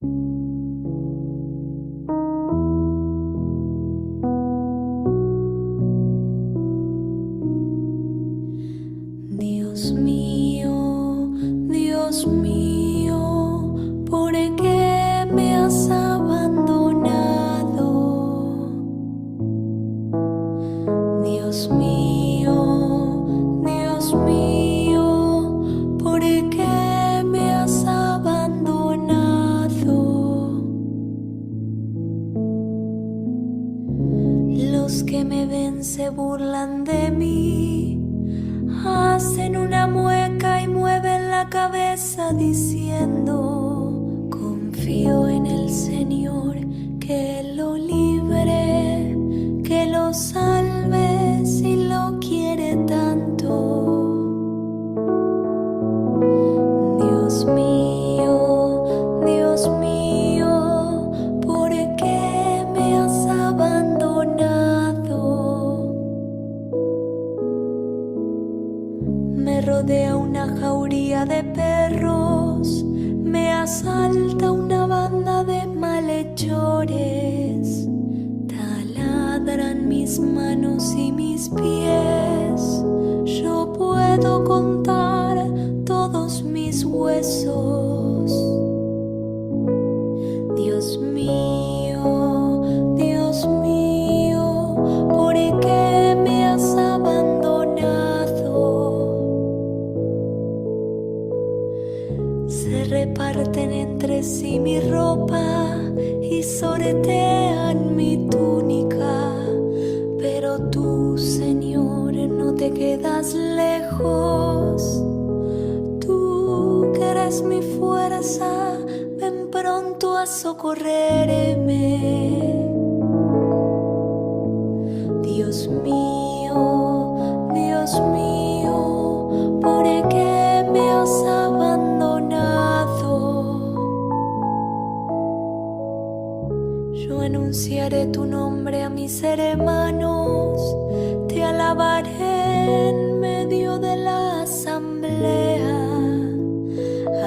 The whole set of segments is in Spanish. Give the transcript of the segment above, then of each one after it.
Dios mío, ¿por qué me has abandonado? Dios mío, ¿por qué me has abandonado? Los que me ven se burlan de mí, hacen una mueca y mueven la cabeza diciendo: confío en el Señor, que lo libre, que lo salve si lo quiere tanto. Dios mío, ¿por qué me has abandonado? Me rodea una jauría de perros, me asalta una banda de malhechores. Taladran mis manos y mis pies, yo puedo contar todos mis huesos. Dios mío, ¿por qué me has abandonado? Se reparten entre sí mi ropa y sortean mi túnica, pero tú, Señor, no te quedas lejos. Tú que eres mi fuerza, ven pronto a socorrerme. Dios mío, ¿por qué me has abandonado? Yo anunciaré tu nombre a mis hermanos, te alabaré en medio de la asamblea.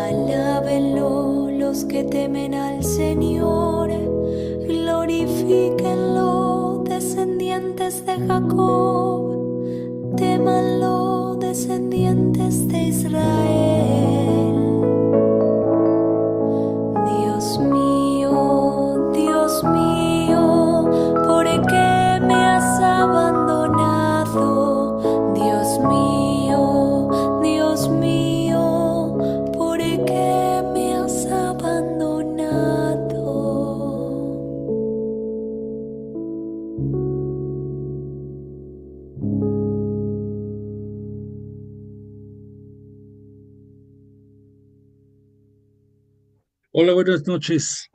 Alábenlo los que temen al Señor, glorifíquenlo descendientes de Jacob, témanlo descendientes de Israel. Dios mío, ¿por qué me has abandonado? Dios mío, ¿por qué me has abandonado? Hola, buenas noches.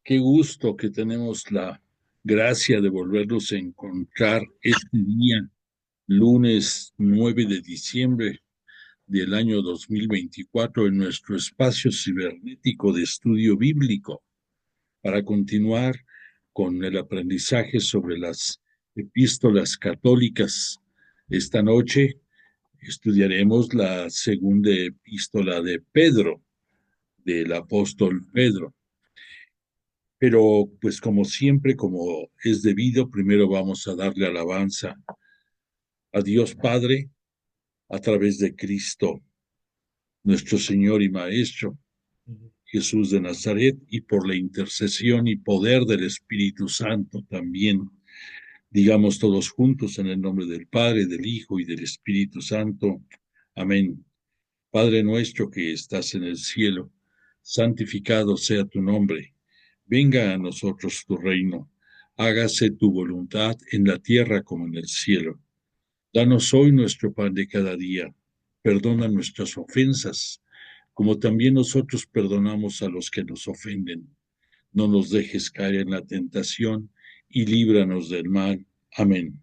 Qué gusto que tenemos la gracia de volvernos a encontrar este día, lunes 9 de diciembre del año 2024, en nuestro espacio cibernético de estudio bíblico, para continuar con el aprendizaje sobre las epístolas católicas. Esta noche estudiaremos la segunda epístola de Pedro, del apóstol Pedro. Pero, pues como siempre, como es debido, primero vamos a darle alabanza a Dios Padre a través de Cristo, nuestro Señor y Maestro, Jesús de Nazaret, y por la intercesión y poder del Espíritu Santo también. Digamos todos juntos en el nombre del Padre, del Hijo y del Espíritu Santo. Amén. Padre nuestro que estás en el cielo, santificado sea tu nombre. Venga a nosotros tu reino. Hágase tu voluntad en la tierra como en el cielo. Danos hoy nuestro pan de cada día. Perdona nuestras ofensas, como también nosotros perdonamos a los que nos ofenden. No nos dejes caer en la tentación y líbranos del mal. Amén.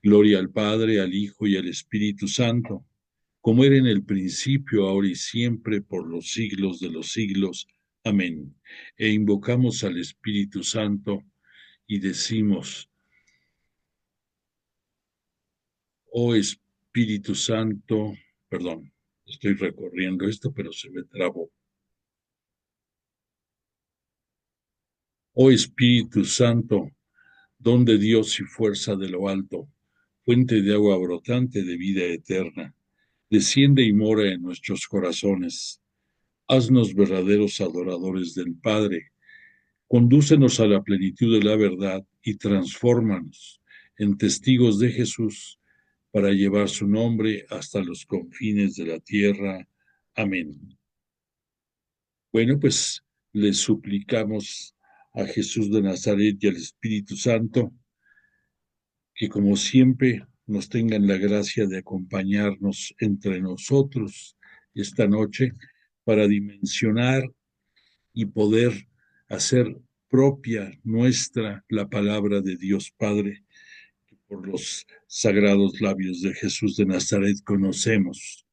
Gloria al Padre, al Hijo y al Espíritu Santo, como era en el principio, ahora y siempre, por los siglos de los siglos. Amén. E invocamos al Espíritu Santo y decimos: oh Espíritu Santo, perdón, estoy recorriendo esto, pero se me trabó. Oh Espíritu Santo, don de Dios y fuerza de lo alto, fuente de agua brotante de vida eterna, desciende y mora en nuestros corazones. Haznos verdaderos adoradores del Padre. Condúcenos a la plenitud de la verdad y transfórmanos en testigos de Jesús para llevar su nombre hasta los confines de la tierra. Amén. Bueno, pues les suplicamos a Jesús de Nazaret y al Espíritu Santo que como siempre nos tengan la gracia de acompañarnos entre nosotros esta noche para dimensionar y poder hacer propia nuestra la palabra de Dios Padre que por los sagrados labios de Jesús de Nazaret conocemos.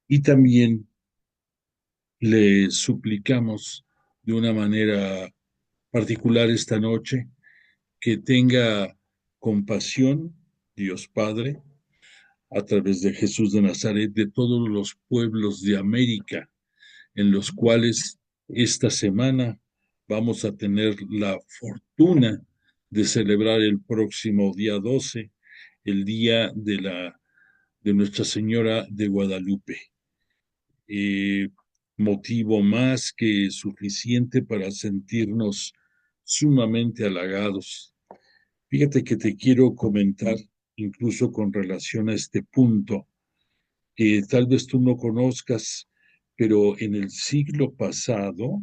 Y también le suplicamos de una manera particular esta noche que tenga compasión, Dios Padre, a través de Jesús de Nazaret, de todos los pueblos de América, en los cuales esta semana vamos a tener la fortuna de celebrar el próximo día 12, el día de Nuestra Señora de Guadalupe. Eh, Motivo más que suficiente para sentirnos sumamente halagados. Fíjate que te quiero comentar, incluso con relación a este punto, que tal vez tú no conozcas, pero en el siglo pasado,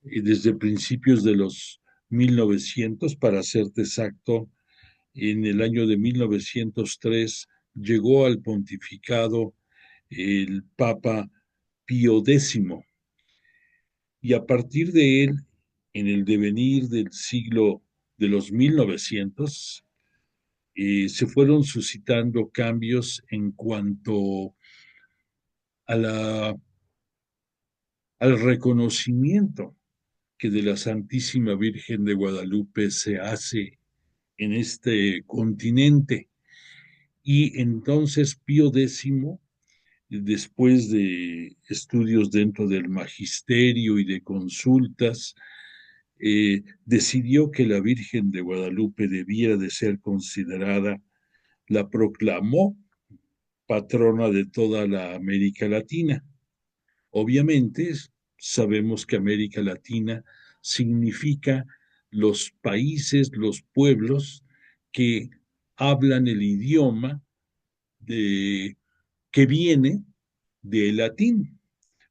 desde principios de los 1900, para serte exacto, en el año de 1903 llegó al pontificado el Papa Pío X, y a partir de él, en el devenir del siglo de los 1900, se fueron suscitando cambios en cuanto a al reconocimiento que de la Santísima Virgen de Guadalupe se hace en este continente. Y entonces Pío X, después de estudios dentro del magisterio y de consultas, decidió que la Virgen de Guadalupe debía de ser considerada, la proclamó patrona de toda la América Latina. Obviamente, sabemos que América Latina significa los países, los pueblos que hablan el idioma de, que viene del latín.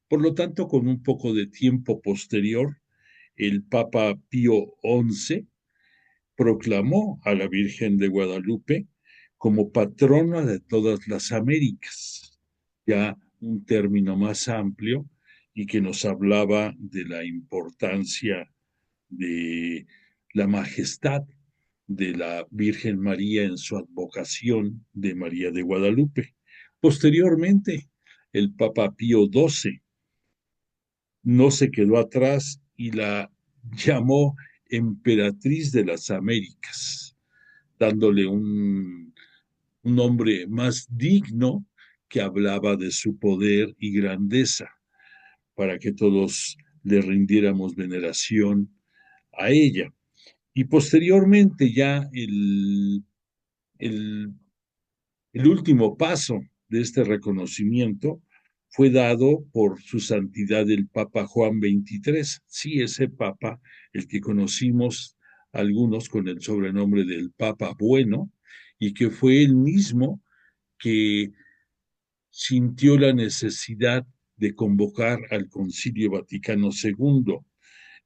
Por lo tanto, con un poco de tiempo posterior, el Papa Pío XI proclamó a la Virgen de Guadalupe como patrona de todas las Américas, ya un término más amplio y que nos hablaba de la importancia de la majestad de la Virgen María en su advocación de María de Guadalupe. Posteriormente, el Papa Pío XII no se quedó atrás y la llamó emperatriz de las Américas, dándole un nombre más digno que hablaba de su poder y grandeza, para que todos le rindiéramos veneración a ella. Y posteriormente ya el, el último paso de este reconocimiento fue dado por su santidad el Papa Juan XXIII. Sí, ese Papa, el que conocimos algunos con el sobrenombre del Papa Bueno, y que fue el mismo que sintió la necesidad de convocar al Concilio Vaticano II,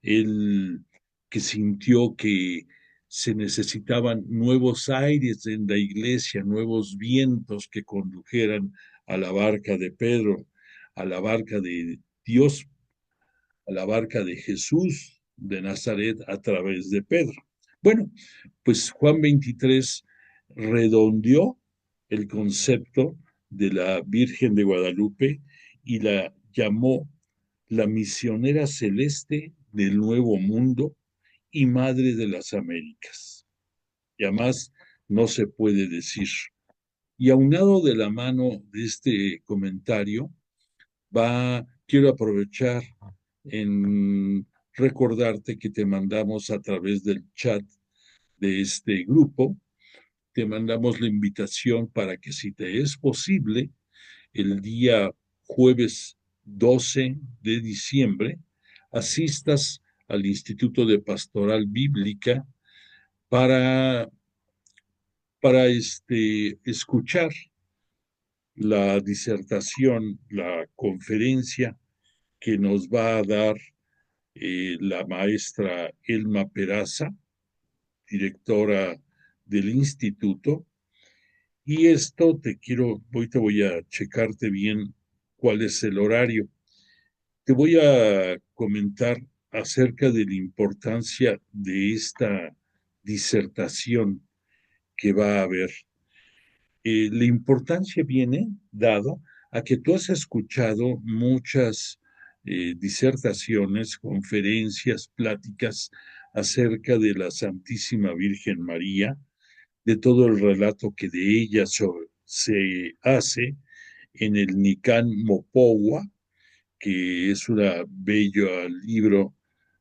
él que sintió que se necesitaban nuevos aires en la iglesia, nuevos vientos que condujeran a la barca de Pedro, a la barca de Dios, a la barca de Jesús de Nazaret a través de Pedro. Bueno, pues Juan 23 redondeó el concepto de la Virgen de Guadalupe y la llamó la misionera celeste del Nuevo Mundo y Madre de las Américas. Y además no se puede decir. Y aunado de la mano de este comentario, quiero aprovechar en recordarte que te mandamos a través del chat de este grupo, te mandamos la invitación para que si te es posible, el día jueves 12 de diciembre, asistas al Instituto de Pastoral Bíblica para, para escuchar la disertación, la conferencia que nos va a dar la maestra Elma Peraza, directora del instituto. Y esto hoy te voy a checarte bien cuál es el horario. Te voy a comentar acerca de la importancia de esta disertación que va a haber. La importancia viene dado a que tú has escuchado muchas disertaciones, conferencias, pláticas acerca de la Santísima Virgen María, de todo el relato que de ella se hace en el Nican Mopohua, que es un bello libro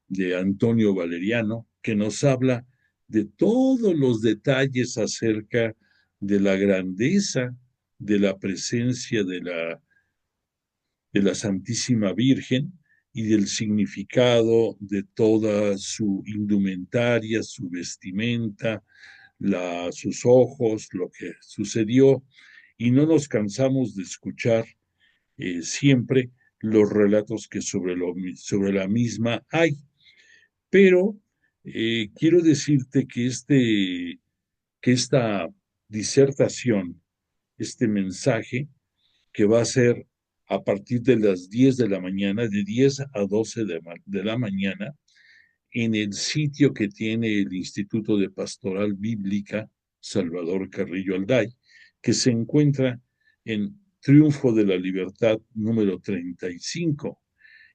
de Antonio Valeriano, que nos habla de todos los detalles acerca de la grandeza de la presencia de la Santísima Virgen y del significado de toda su indumentaria, su vestimenta, sus ojos, lo que sucedió, y no nos cansamos de escuchar siempre los relatos que sobre la misma hay. Pero quiero decirte que, que esta disertación, este mensaje, que va a ser a partir de las 10 de la mañana, de 10 a 12 de la mañana, en el sitio que tiene el Instituto de Pastoral Bíblica Salvador Carrillo Alday, que se encuentra en Triunfo de la Libertad número 35,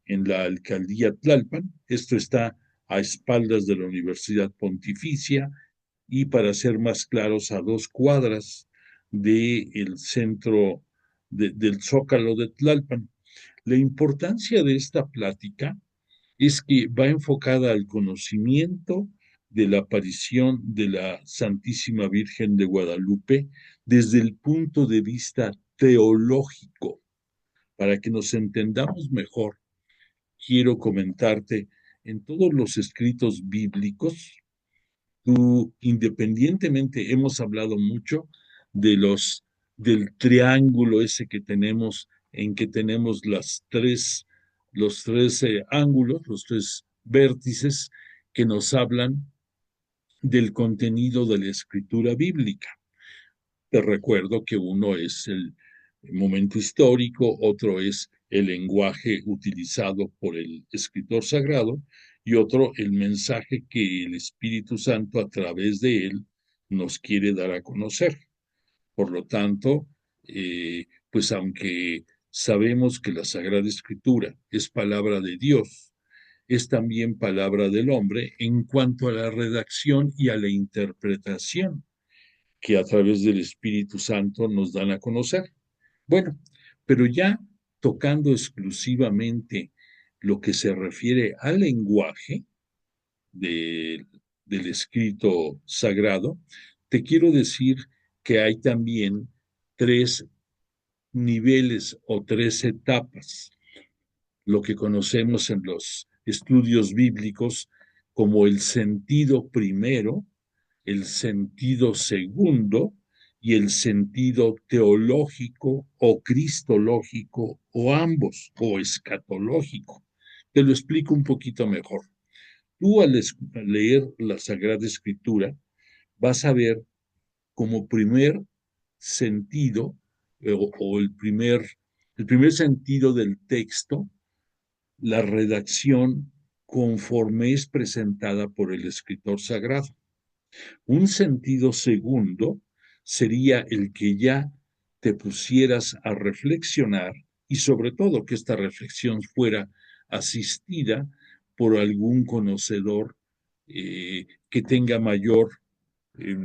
en la alcaldía Tlalpan. Esto está a espaldas de la Universidad Pontificia y, para ser más claros, a 2 cuadras del centro del Zócalo de Tlalpan. La importancia de esta plática es que va enfocada al conocimiento de la aparición de la Santísima Virgen de Guadalupe desde el punto de vista teológico. Para que nos entendamos mejor, quiero comentarte, en todos los escritos bíblicos, tú, independientemente, hemos hablado mucho de del triángulo ese que tenemos, en que tenemos los tres ángulos, los tres vértices que nos hablan del contenido de la escritura bíblica. Te recuerdo que uno es el momento histórico, otro es el lenguaje utilizado por el escritor sagrado y otro el mensaje que el Espíritu Santo a través de él nos quiere dar a conocer. Por lo tanto, pues aunque sabemos que la Sagrada Escritura es palabra de Dios, es también palabra del hombre en cuanto a la redacción y a la interpretación que a través del Espíritu Santo nos dan a conocer. Bueno, pero ya tocando exclusivamente lo que se refiere al lenguaje de, del escrito sagrado, te quiero decir que hay también 3 niveles o 3 etapas, lo que conocemos en los estudios bíblicos como el sentido primero, el sentido segundo y el sentido teológico o cristológico o ambos o escatológico. Te lo explico un poquito mejor. Tú al leer la Sagrada Escritura vas a ver como primer sentido o el primer sentido del texto, la redacción conforme es presentada por el escritor sagrado. Un sentido segundo sería el que ya te pusieras a reflexionar y sobre todo que esta reflexión fuera asistida por algún conocedor que tenga eh,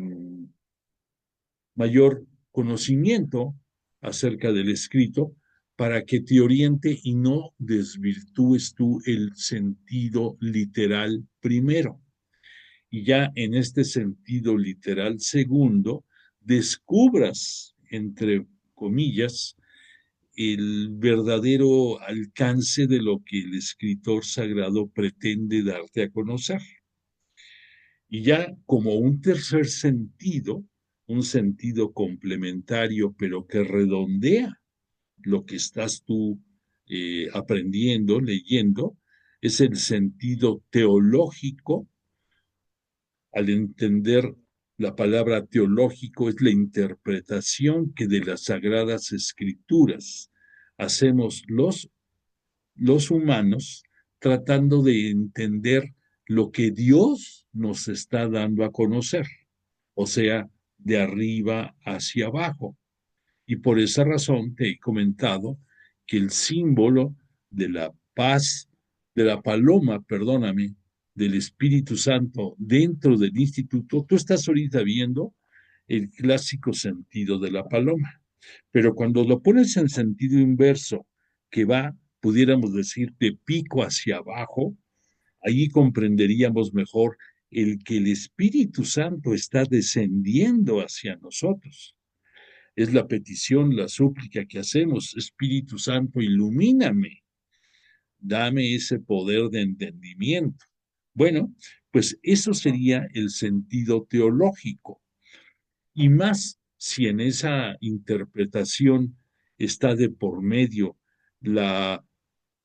mayor conocimiento acerca del escrito para que te oriente y no desvirtúes tú el sentido literal primero. Y ya en este sentido literal segundo, descubras, entre comillas, el verdadero alcance de lo que el escritor sagrado pretende darte a conocer. Y ya como un tercer sentido, un sentido complementario, pero que redondea lo que estás tú aprendiendo, leyendo, es el sentido teológico. Al entender la palabra teológico, es la interpretación que de las sagradas escrituras hacemos los humanos tratando de entender lo que Dios nos está dando a conocer, o sea, de arriba hacia abajo. Y por esa razón te he comentado que el símbolo de la paz, de la paloma, perdóname, del Espíritu Santo dentro del instituto, tú estás ahorita viendo el clásico sentido de la paloma. Pero cuando lo pones en sentido inverso, que va, pudiéramos decir, de pico hacia abajo, ahí comprenderíamos mejor el que el Espíritu Santo está descendiendo hacia nosotros. Es la petición, la súplica que hacemos. Espíritu Santo, ilumíname, dame ese poder de entendimiento. Bueno, pues eso sería el sentido teológico. Y más si en esa interpretación está de por medio la,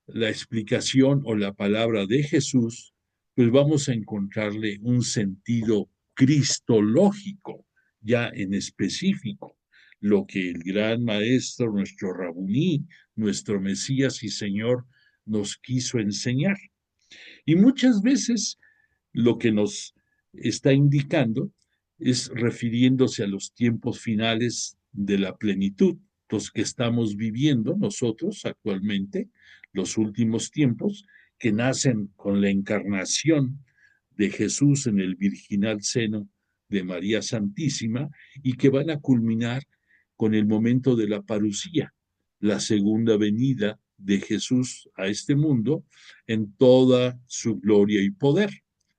la explicación o la palabra de Jesús, pues vamos a encontrarle un sentido cristológico, ya en específico, lo que el gran maestro, nuestro Rabuní, nuestro Mesías y Señor nos quiso enseñar. Y muchas veces lo que nos está indicando es refiriéndose a los tiempos finales de la plenitud, los que estamos viviendo nosotros actualmente, los últimos tiempos, que nacen con la encarnación de Jesús en el virginal seno de María Santísima y que van a culminar con el momento de la parucía, la segunda venida de Jesús a este mundo en toda su gloria y poder.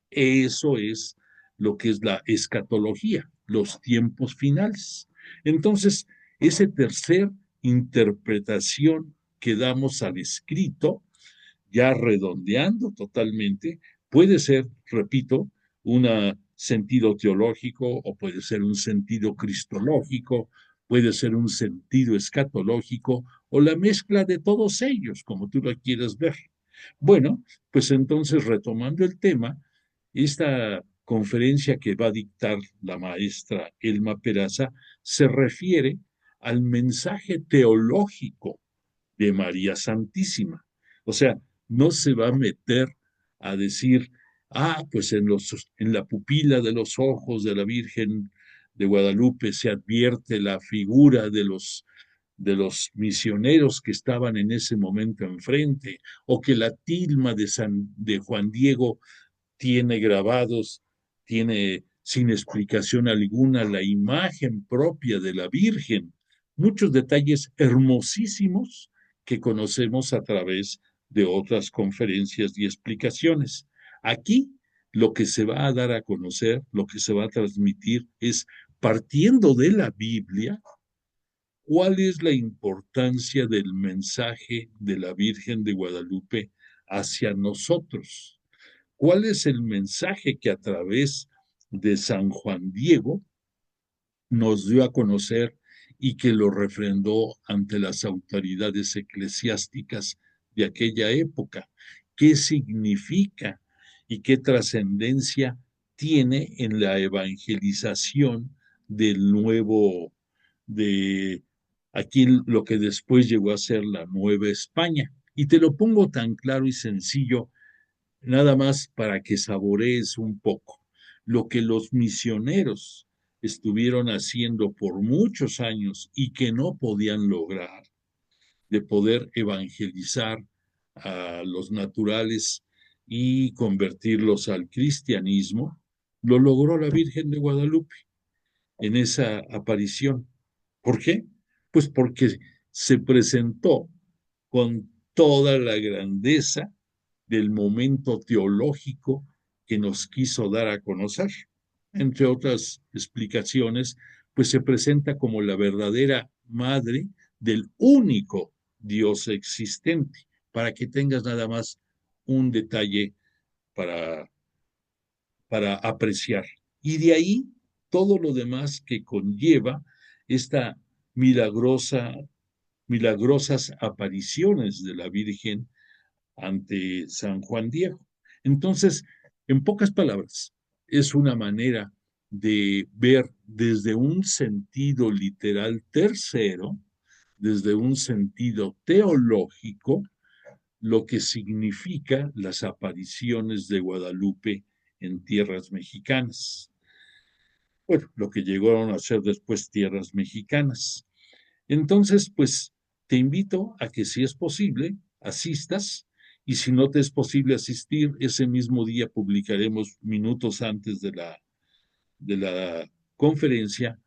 Eso es lo que es la escatología, los tiempos finales. Entonces, esa tercer interpretación que damos al escrito, ya redondeando totalmente, puede ser, repito, un sentido teológico o puede ser un sentido cristológico, puede ser un sentido escatológico o la mezcla de todos ellos, como tú lo quieras ver. Bueno, pues entonces retomando el tema, esta conferencia que va a dictar la maestra Elma Peraza se refiere al mensaje teológico de María Santísima. O sea, no se va a meter a decir, pues en la pupila de los ojos de la Virgen de Guadalupe se advierte la figura de los misioneros que estaban en ese momento enfrente, o que la tilma de Juan Diego tiene grabados, tiene sin explicación alguna la imagen propia de la Virgen. Muchos detalles hermosísimos que conocemos a través de otras conferencias y explicaciones. Aquí lo que se va a dar a conocer, lo que se va a transmitir es, partiendo de la Biblia, cuál es la importancia del mensaje de la Virgen de Guadalupe hacia nosotros. ¿Cuál es el mensaje que a través de San Juan Diego nos dio a conocer y que lo refrendó ante las autoridades eclesiásticas de aquella época? ¿Qué significa y qué trascendencia tiene en la evangelización del nuevo, de aquí lo que después llegó a ser la Nueva España? Y te lo pongo tan claro y sencillo, nada más para que saborees un poco lo que los misioneros estuvieron haciendo por muchos años y que no podían lograr, de poder evangelizar a los naturales y convertirlos al cristianismo, lo logró la Virgen de Guadalupe en esa aparición. ¿Por qué? Pues porque se presentó con toda la grandeza del momento teológico que nos quiso dar a conocer. Entre otras explicaciones, pues se presenta como la verdadera madre del único Dios existente, para que tengas nada más un detalle para, para apreciar. Y de ahí todo lo demás que conlleva esta milagrosa, milagrosas apariciones de la Virgen ante San Juan Diego. Entonces, en pocas palabras, es una manera de ver desde un sentido literal tercero, desde un sentido teológico, lo que significa las apariciones de Guadalupe en tierras mexicanas. Bueno, lo que llegaron a ser después tierras mexicanas. Entonces, pues te invito a que si es posible, asistas y si no te es posible asistir, ese mismo día publicaremos minutos antes de la conferencia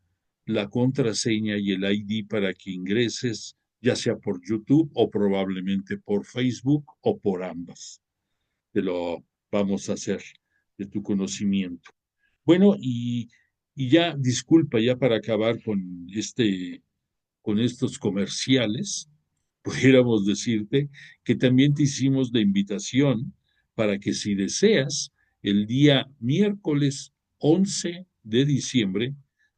la contraseña y el ID para que ingreses, ya sea por YouTube o probablemente por Facebook o por ambas. Te lo vamos a hacer de tu conocimiento. Bueno, y ya, disculpa, ya para acabar con estos comerciales, pudiéramos decirte que también te hicimos la invitación para que si deseas, el día miércoles 11 de diciembre,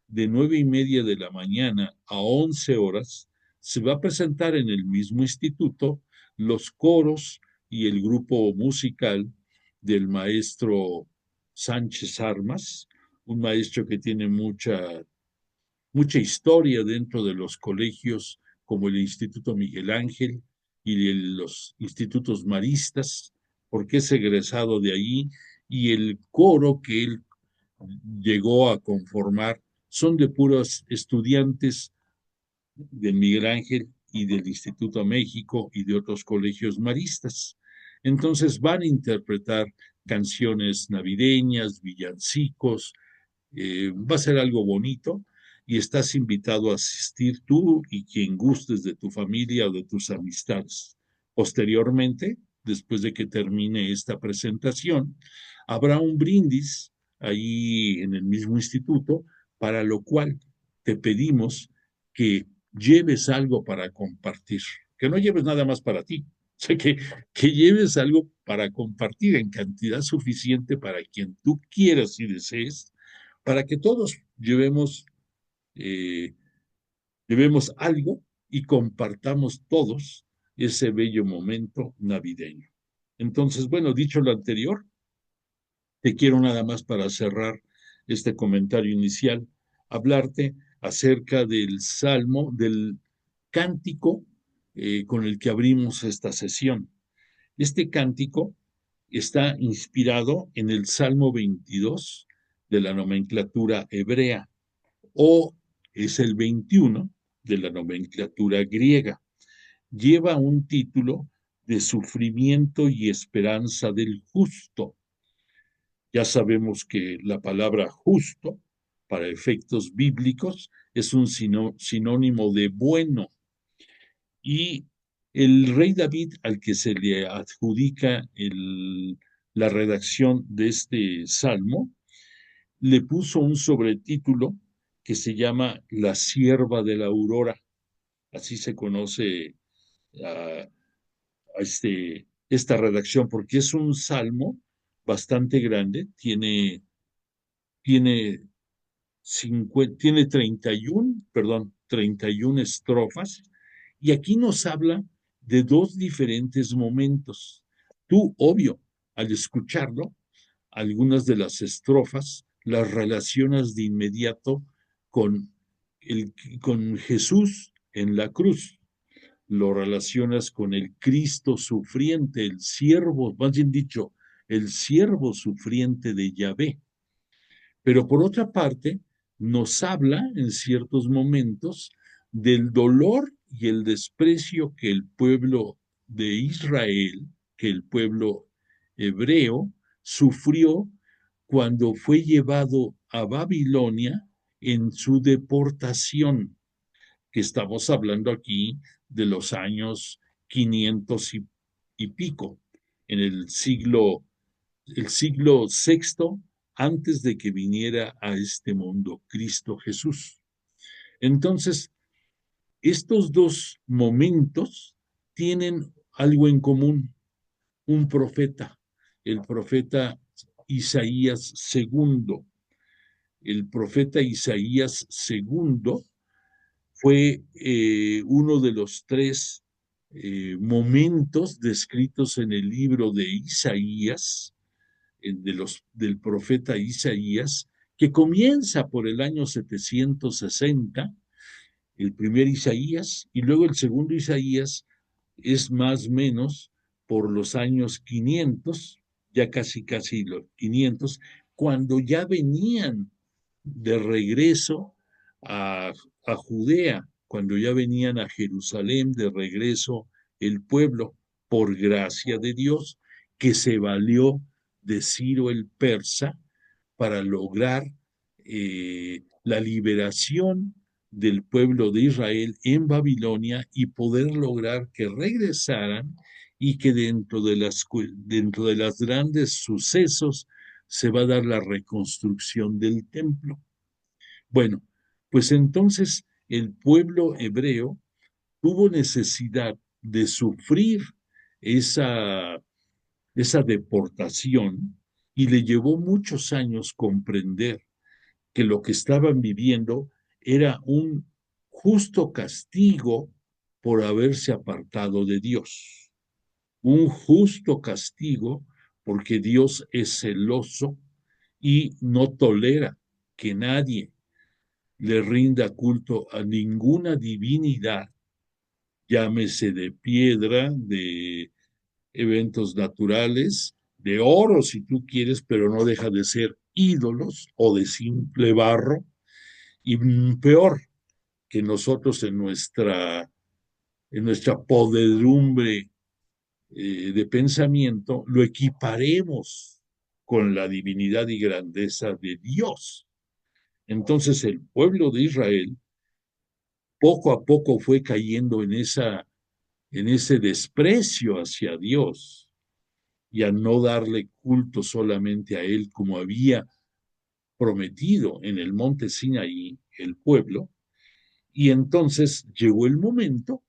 de 9:30 de la mañana a 11 horas, se va a presentar en el mismo instituto los coros y el grupo musical del maestro Sánchez Armas, un maestro que tiene mucha historia dentro de los colegios como el Instituto Miguel Ángel y los institutos maristas, porque es egresado de ahí, y el coro que él llegó a conformar son de puros estudiantes del Miguel Ángel y del Instituto México y de otros colegios maristas. Entonces van a interpretar canciones navideñas, villancicos, va a ser algo bonito y estás invitado a asistir tú y quien gustes de tu familia o de tus amistades. Posteriormente, después de que termine esta presentación, habrá un brindis ahí en el mismo instituto, para lo cual te pedimos que lleves algo para compartir, que no lleves nada más para ti, o sea, que lleves algo para compartir en cantidad suficiente para quien tú quieras y desees, para que todos eh, llevemos algo y compartamos todos ese bello momento navideño. Entonces, bueno, dicho lo anterior, te quiero nada más para cerrar este comentario inicial, hablarte acerca del salmo, del cántico con el que abrimos esta sesión. Este cántico está inspirado en el Salmo 22 de la nomenclatura hebrea, o es el 21 de la nomenclatura griega. Lleva un título de sufrimiento y esperanza del justo. Ya sabemos que la palabra justo, para efectos bíblicos, es un sinónimo de bueno. Y el rey David, al que se le adjudica la redacción de este salmo, le puso un sobretítulo que se llama La sierva de la aurora. Así se conoce esta redacción, porque es un salmo bastante grande, tiene, tiene 31 estrofas, y aquí nos habla de dos diferentes momentos. Tú, obvio, al escucharlo, algunas de las estrofas las relacionas de inmediato con, con Jesús en la cruz, lo relacionas con el Cristo sufriente, el siervo, más bien dicho, el siervo sufriente de Yahvé. Pero por otra parte, nos habla en ciertos momentos del dolor y el desprecio que el pueblo de Israel, que el pueblo hebreo, sufrió cuando fue llevado a Babilonia en su deportación, que estamos hablando aquí de los años 500 y pico, en el siglo sexto, antes de que viniera a este mundo Cristo Jesús. Entonces, estos dos momentos tienen algo en común: un profeta, el profeta Isaías segundo. El profeta Isaías segundo fue uno de los tres momentos descritos en el libro de Isaías, del profeta Isaías, que comienza por el año 760, el primer Isaías, y luego el segundo Isaías es más o menos por los años 500, ya casi los 500, cuando ya venían de regreso a, a Judea, cuando ya venían a Jerusalén de regreso el pueblo, por gracia de Dios, que se valió de Ciro el persa para lograr la liberación del pueblo de Israel en Babilonia y poder lograr que regresaran, y que dentro de los grandes sucesos se va a dar la reconstrucción del templo. Bueno, pues entonces el pueblo hebreo tuvo necesidad de sufrir esa, esa deportación, y le llevó muchos años comprender que lo que estaban viviendo era un justo castigo por haberse apartado de Dios. Un justo castigo porque Dios es celoso y no tolera que nadie le rinda culto a ninguna divinidad, llámese de piedra, de eventos naturales, de oro si tú quieres, pero no deja de ser ídolos o de simple barro, y peor, que nosotros en nuestra podredumbre de pensamiento lo equiparemos con la divinidad y grandeza de Dios. Entonces el pueblo de Israel poco a poco fue cayendo en ese desprecio hacia Dios, y a no darle culto solamente a Él como había prometido en el monte Sinaí el pueblo. Y entonces llegó el momento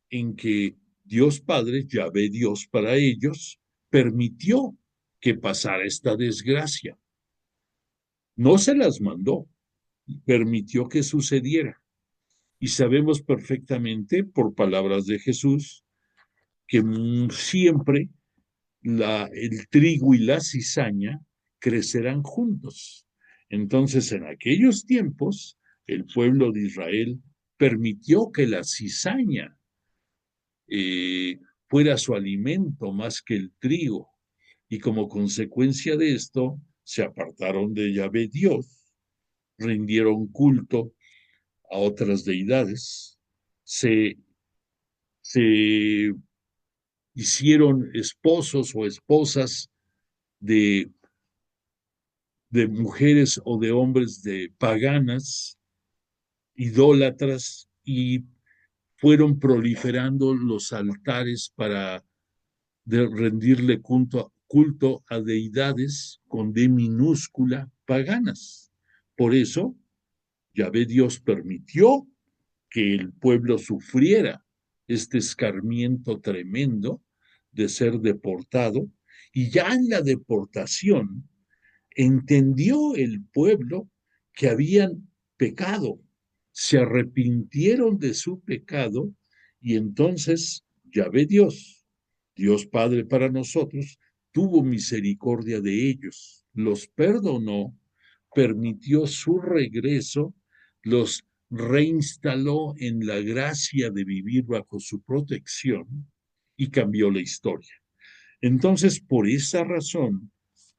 en que Dios Padre, Yahvé Dios para ellos, permitió que pasara esta desgracia. No se las mandó, permitió que sucediera. Y sabemos perfectamente, por palabras de Jesús, que siempre el trigo y la cizaña crecerán juntos. Entonces, en aquellos tiempos, el pueblo de Israel permitió que la cizaña fuera su alimento más que el trigo, y como consecuencia de esto, se apartaron de Yahvé Dios, rindieron culto a otras deidades, se hicieron esposos o esposas de, de mujeres o de hombres de paganas, idólatras, y fueron proliferando los altares para rendirle culto a deidades con D minúscula paganas. Por eso, Yahvé Dios permitió que el pueblo sufriera este escarmiento tremendo de ser deportado, y ya en la deportación entendió el pueblo que habían pecado, se arrepintieron de su pecado, y entonces Yahvé Dios, Dios Padre para nosotros, tuvo misericordia de ellos, los perdonó, permitió su regreso, los reinstaló en la gracia de vivir bajo su protección, y cambió la historia. Entonces, por esa razón,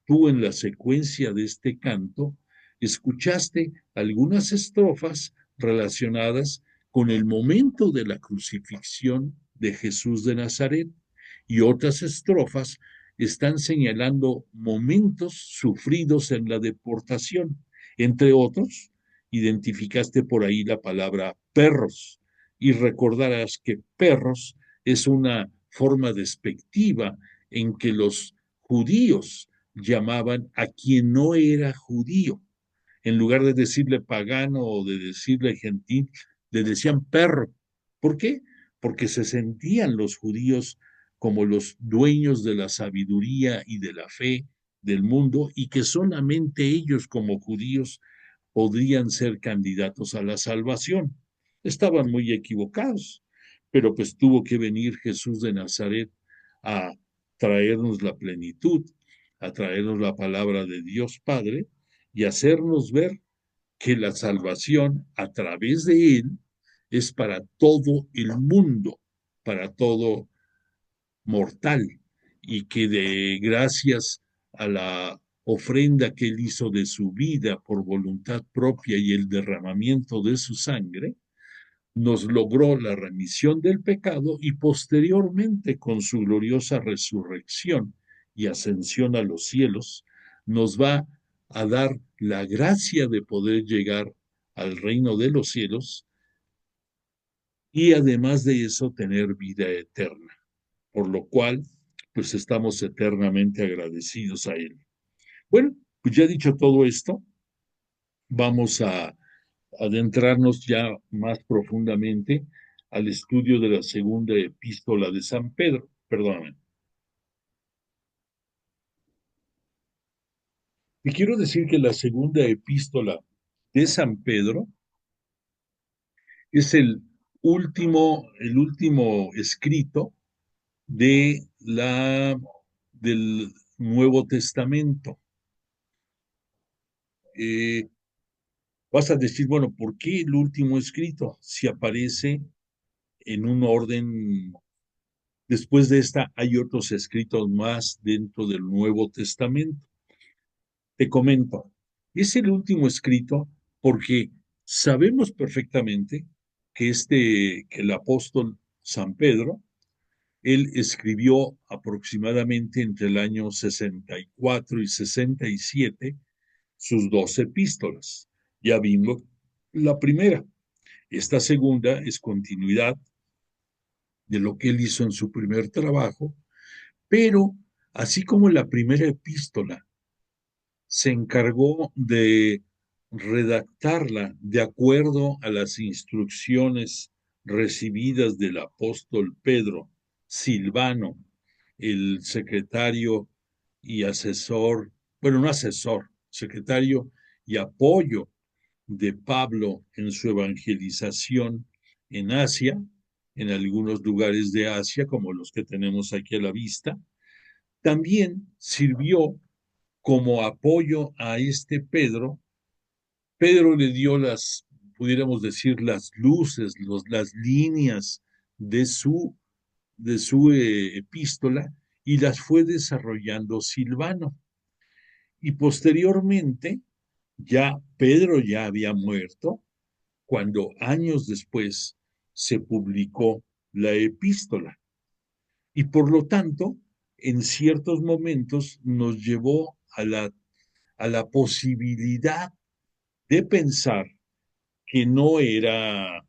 tú en la secuencia de este canto escuchaste algunas estrofas relacionadas con el momento de la crucifixión de Jesús de Nazaret, y otras estrofas están señalando momentos sufridos en la deportación. Entre otros, identificaste por ahí la palabra perros, y recordarás que perros es una forma despectiva en que los judíos llamaban a quien no era judío. En lugar de decirle pagano o de decirle gentil, le decían perro. ¿Por qué? Porque se sentían los judíos como los dueños de la sabiduría y de la fe del mundo y que solamente ellos como judíos podrían ser candidatos a la salvación. Estaban muy equivocados, pero pues tuvo que venir Jesús de Nazaret a traernos la plenitud, a traernos la palabra de Dios Padre y hacernos ver que la salvación a través de Él es para todo el mundo, para todo mortal, y que de gracias a la ofrenda que Él hizo de su vida por voluntad propia y el derramamiento de su sangre, nos logró la remisión del pecado y posteriormente con su gloriosa resurrección y ascensión a los cielos, nos va a dar la gracia de poder llegar al reino de los cielos y además de eso tener vida eterna, por lo cual pues estamos eternamente agradecidos a Él. Bueno, pues ya dicho todo esto, vamos a adentrarnos ya más profundamente al estudio de la segunda epístola de San Pedro. Perdóname. Y quiero decir que la segunda epístola de San Pedro es el último escrito de del Nuevo Testamento. Eh, Vas a decir, bueno, ¿por qué el último escrito? Si aparece en un orden. Después de esta hay otros escritos más dentro del Nuevo Testamento. Te comento, es el último escrito porque sabemos perfectamente que el apóstol San Pedro, él escribió aproximadamente entre el año 64 y 67 sus dos epístolas. Ya vimos la primera. Esta segunda es continuidad de lo que él hizo en su primer trabajo, pero así como la primera epístola se encargó de redactarla de acuerdo a las instrucciones recibidas del apóstol Pedro, Silvano, el secretario y asesor, bueno, no asesor, secretario y apoyo de Pablo en su evangelización en Asia, en algunos lugares de Asia, como los que tenemos aquí a la vista, también sirvió como apoyo a este Pedro. Pedro le dio pudiéramos decir, las luces, las líneas de su epístola y las fue desarrollando Silvano. Y posteriormente, ya Pedro ya había muerto cuando años después se publicó la epístola. Y por lo tanto, en ciertos momentos nos llevó a la posibilidad de pensar que no era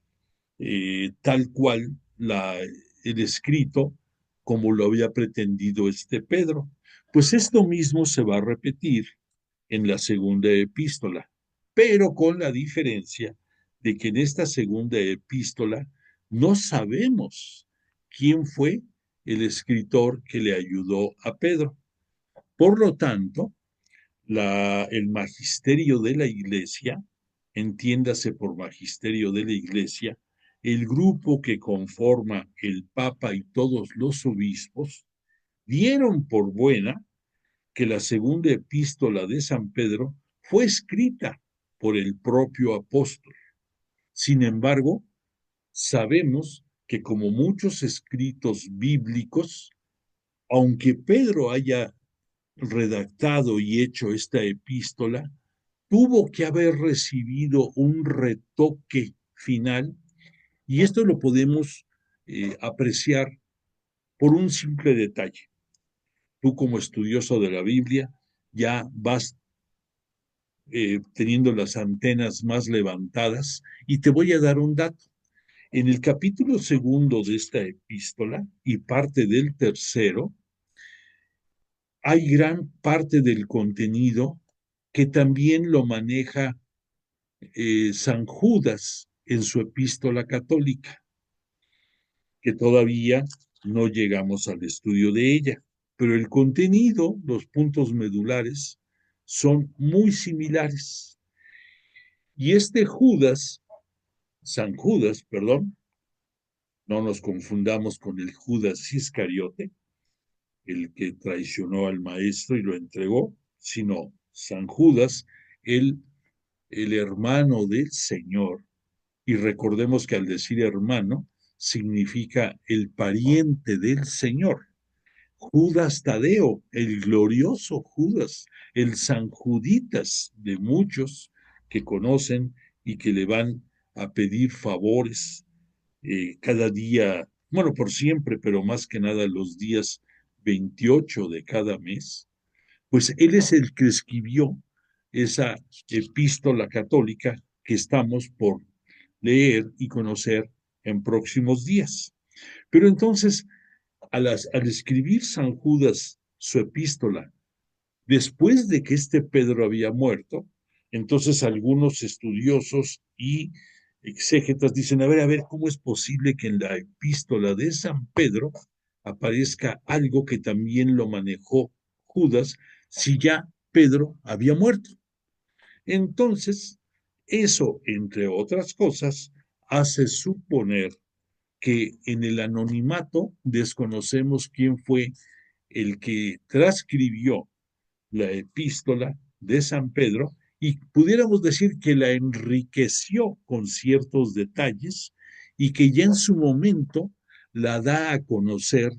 tal cual el escrito como lo había pretendido este Pedro. Pues esto mismo se va a repetir en la segunda epístola, pero con la diferencia de que en esta segunda epístola no sabemos quién fue el escritor que le ayudó a Pedro. Por lo tanto, el magisterio de la iglesia, entiéndase por magisterio de la iglesia, el grupo que conforma el Papa y todos los obispos, dieron por buena que la segunda epístola de San Pedro fue escrita por el propio apóstol. Sin embargo, sabemos que como muchos escritos bíblicos, aunque Pedro haya redactado y hecho esta epístola, tuvo que haber recibido un retoque final y esto lo podemos apreciar por un simple detalle. Tú como estudioso de la Biblia ya vas teniendo las antenas más levantadas y te voy a dar un dato. En el capítulo segundo de esta epístola y parte del tercero, hay gran parte del contenido que también lo maneja San Judas en su epístola católica, que todavía no llegamos al estudio de ella, pero el contenido, los puntos medulares, son muy similares. Y este Judas, San Judas, perdón, no nos confundamos con el Judas Iscariote, el que traicionó al maestro y lo entregó, sino San Judas, el, el hermano del Señor. Y recordemos que al decir hermano, significa el pariente del Señor. Judas Tadeo, el glorioso Judas, el San Juditas de muchos que conocen y que le van a pedir favores cada día, bueno, por siempre, pero más que nada los días 28 de cada mes, pues él es el que escribió esa epístola católica que estamos por leer y conocer en próximos días. Pero entonces, al escribir San Judas su epístola, después de que este Pedro había muerto, entonces algunos estudiosos y exégetas dicen, a ver, ¿cómo es posible que en la epístola de San Pedro aparezca algo que también lo manejó Judas si ya Pedro había muerto? Entonces, eso, entre otras cosas, hace suponer que en el anonimato desconocemos quién fue el que transcribió la epístola de San Pedro y pudiéramos decir que la enriqueció con ciertos detalles y que ya en su momento la da a conocer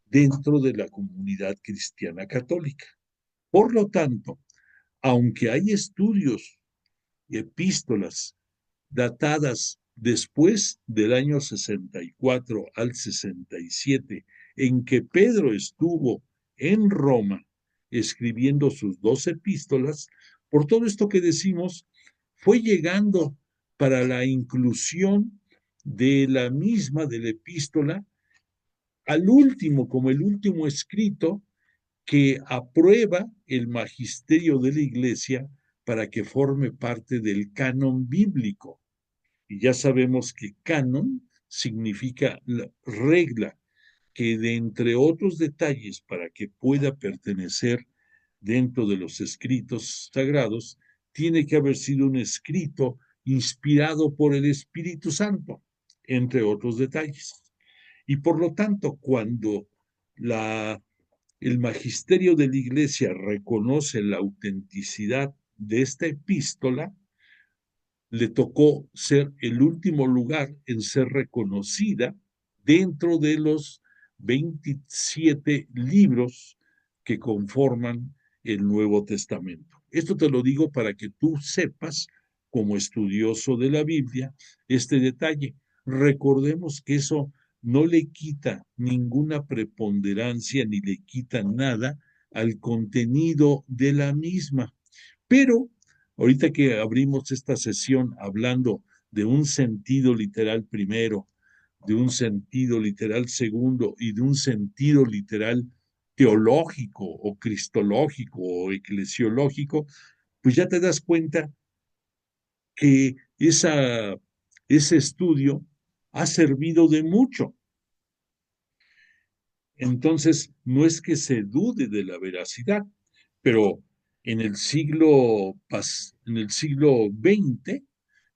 dentro de la comunidad cristiana católica. Por lo tanto, aunque hay estudios y epístolas datadas después del año 64 al 67, en que Pedro estuvo en Roma escribiendo sus dos epístolas, por todo esto que decimos, fue llegando para la inclusión de la misma, de la epístola, al último, como el último escrito que aprueba el magisterio de la Iglesia para que forme parte del canon bíblico. Y ya sabemos que canon significa la regla, que de entre otros detalles para que pueda pertenecer dentro de los escritos sagrados, tiene que haber sido un escrito inspirado por el Espíritu Santo, entre otros detalles. Y por lo tanto, cuando el magisterio de la Iglesia reconoce la autenticidad de esta epístola, le tocó ser el último lugar en ser reconocida dentro de los 27 libros que conforman el Nuevo Testamento. Esto te lo digo para que tú sepas, como estudioso de la Biblia, este detalle. Recordemos que eso no le quita ninguna preponderancia ni le quita nada al contenido de la misma. Pero ahorita que abrimos esta sesión hablando de un sentido literal primero, de un sentido literal segundo y de un sentido literal teológico o cristológico o eclesiológico, pues ya te das cuenta que ese estudio ha servido de mucho. Entonces, no es que se dude de la veracidad, pero en el siglo XX,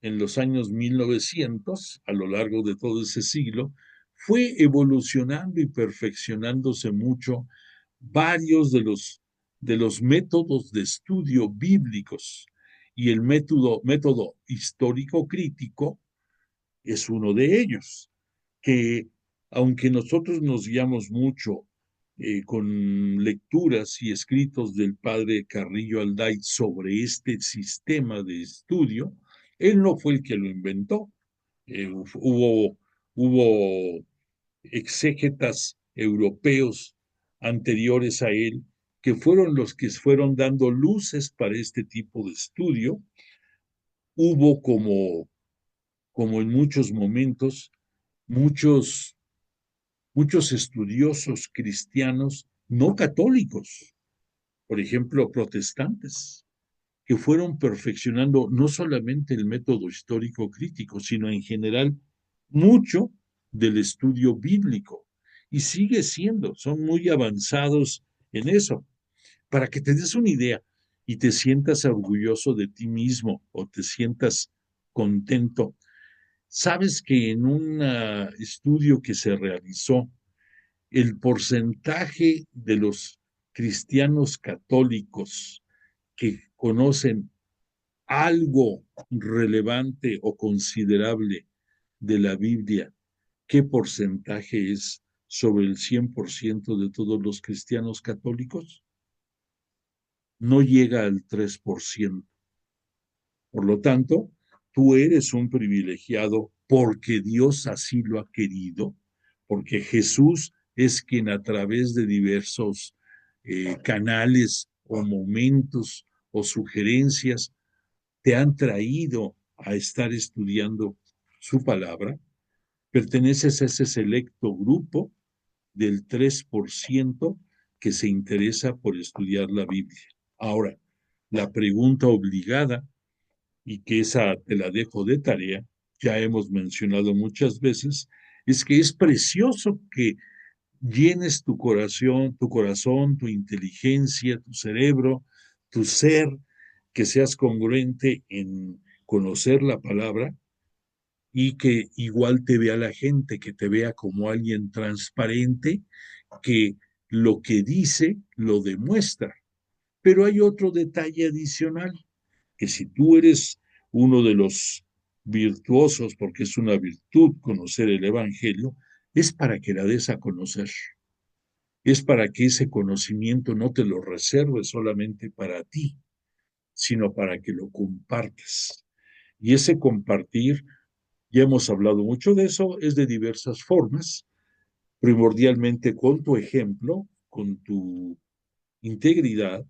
en los años 1900, a lo largo de todo ese siglo, fue evolucionando y perfeccionándose mucho varios de los métodos de estudio bíblicos. Y el método histórico crítico es uno de ellos, que aunque nosotros nos guiamos mucho con lecturas y escritos del padre Carrillo Alday sobre este sistema de estudio, él no fue el que lo inventó. Hubo exégetas europeos anteriores a él que fueron los que fueron dando luces para este tipo de estudio. Hubo como en muchos momentos muchos, muchos estudiosos cristianos no católicos, por ejemplo, protestantes, que fueron perfeccionando no solamente el método histórico crítico, sino en general mucho del estudio bíblico. Y sigue siendo, son muy avanzados en eso. Para que te des una idea y te sientas orgulloso de ti mismo o te sientas contento, sabes que en un estudio que se realizó, el porcentaje de los cristianos católicos que conocen algo relevante o considerable de la Biblia, ¿qué porcentaje es sobre el 100% de todos los cristianos católicos? No llega al 3%. Por lo tanto, tú eres un privilegiado porque Dios así lo ha querido, porque Jesús es quien a través de diversos canales o momentos o sugerencias te han traído a estar estudiando su palabra. Perteneces a ese selecto grupo del 3% que se interesa por estudiar la Biblia. Ahora, la pregunta obligada, y que esa te la dejo de tarea, ya hemos mencionado muchas veces, es que es precioso que llenes tu inteligencia, tu cerebro, tu ser, que seas congruente en conocer la palabra y que igual te vea la gente, que te vea como alguien transparente, que lo que dice lo demuestra. Pero hay otro detalle adicional, que si tú eres uno de los virtuosos, porque es una virtud conocer el Evangelio, es para que la des a conocer. Es para que ese conocimiento no te lo reserves solamente para ti, sino para que lo compartas. Y ese compartir, ya hemos hablado mucho de eso, es de diversas formas, primordialmente con tu ejemplo, con tu integridad,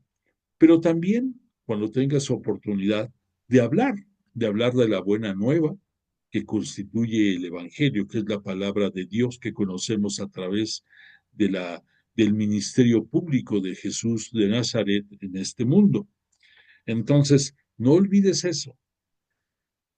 pero también cuando tengas oportunidad de hablar de la buena nueva que constituye el Evangelio, que es la palabra de Dios que conocemos a través de del ministerio público de Jesús de Nazaret en este mundo. Entonces, no olvides eso.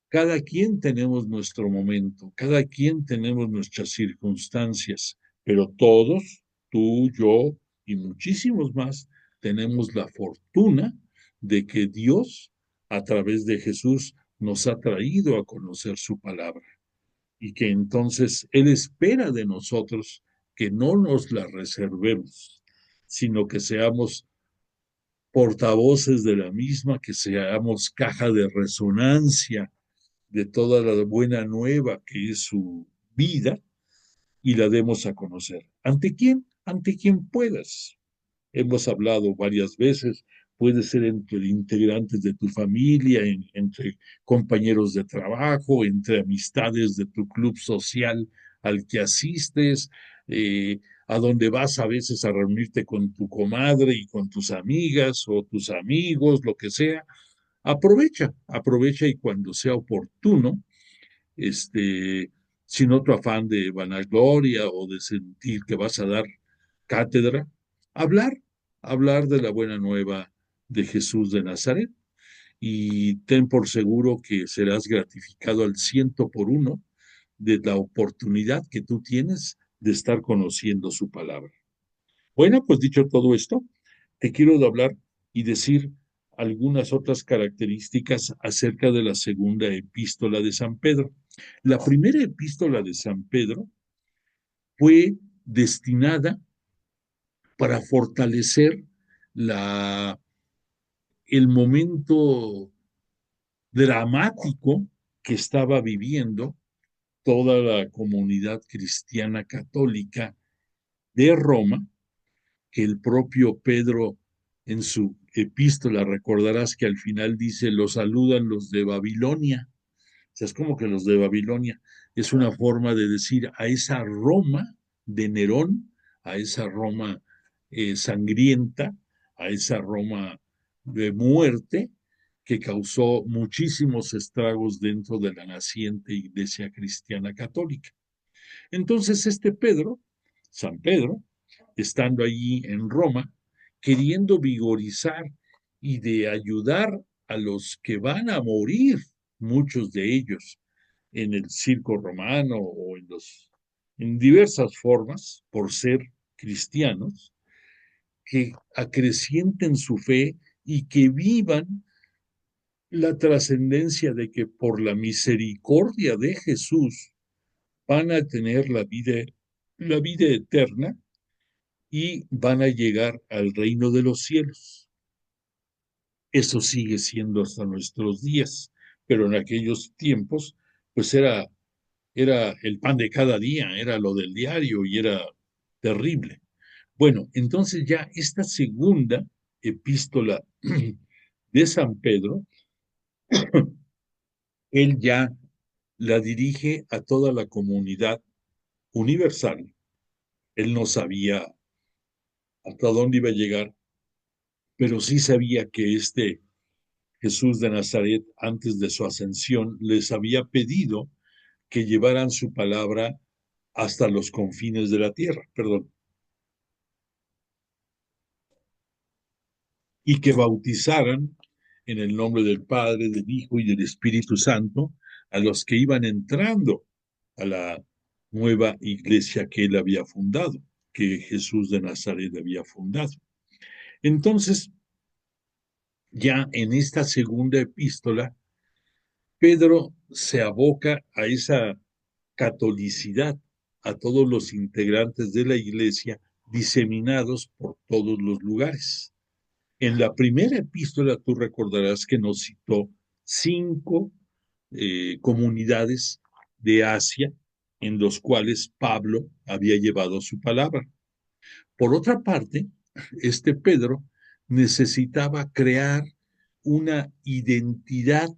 Cada quien tenemos nuestro momento, cada quien tenemos nuestras circunstancias, pero todos, tú, yo y muchísimos más, tenemos la fortuna de que Dios, a través de Jesús, nos ha traído a conocer su palabra y que entonces Él espera de nosotros que no nos la reservemos, sino que seamos portavoces de la misma, que seamos caja de resonancia de toda la buena nueva que es su vida y la demos a conocer. ¿Ante quién? Ante quien puedas. Hemos hablado varias veces, puede ser entre integrantes de tu familia, entre compañeros de trabajo, entre amistades de tu club social al que asistes, a donde vas a veces a reunirte con tu comadre y con tus amigas o tus amigos, lo que sea. Aprovecha, aprovecha y cuando sea oportuno, este, sin otro afán de vanagloria o de sentir que vas a dar cátedra, hablar, hablar de la buena nueva de Jesús de Nazaret y ten por seguro que serás gratificado al 100 por 1 de la oportunidad que tú tienes de estar conociendo su palabra. Bueno, pues dicho todo esto, te quiero hablar y decir algunas otras características acerca de la segunda epístola de San Pedro. La primera epístola de San Pedro fue destinada para fortalecer el momento dramático que estaba viviendo toda la comunidad cristiana católica de Roma, que el propio Pedro en su epístola, recordarás que al final dice, los saludan los de Babilonia. O sea, es como que los de Babilonia es una forma de decir a esa Roma de Nerón, a esa Roma sangrienta, a esa Roma de muerte que causó muchísimos estragos dentro de la naciente Iglesia Cristiana Católica. Entonces este Pedro, San Pedro, estando allí en Roma, queriendo vigorizar y de ayudar a los que van a morir, muchos de ellos, en el circo romano o en diversas formas, por ser cristianos, que acrecienten su fe y que vivan la trascendencia de que por la misericordia de Jesús van a tener la vida eterna y van a llegar al reino de los cielos. Eso sigue siendo hasta nuestros días, pero en aquellos tiempos, pues era el pan de cada día, era lo del diario y era terrible. Bueno, entonces ya esta segunda epístola de San Pedro, él ya la dirige a toda la comunidad universal. Él no sabía hasta dónde iba a llegar, pero sí sabía que este Jesús de Nazaret, antes de su ascensión, les había pedido que llevaran su palabra hasta los confines de la tierra, perdón, y que bautizaran en el nombre del Padre, del Hijo y del Espíritu Santo a los que iban entrando a la nueva iglesia que él había fundado, que Jesús de Nazaret había fundado. Entonces, ya en esta segunda epístola, Pedro se aboca a esa catolicidad, a todos los integrantes de la iglesia diseminados por todos los lugares. En la primera epístola tú recordarás que nos citó 5 comunidades de Asia en los cuales Pablo había llevado su palabra. Por otra parte, este Pedro necesitaba crear una identidad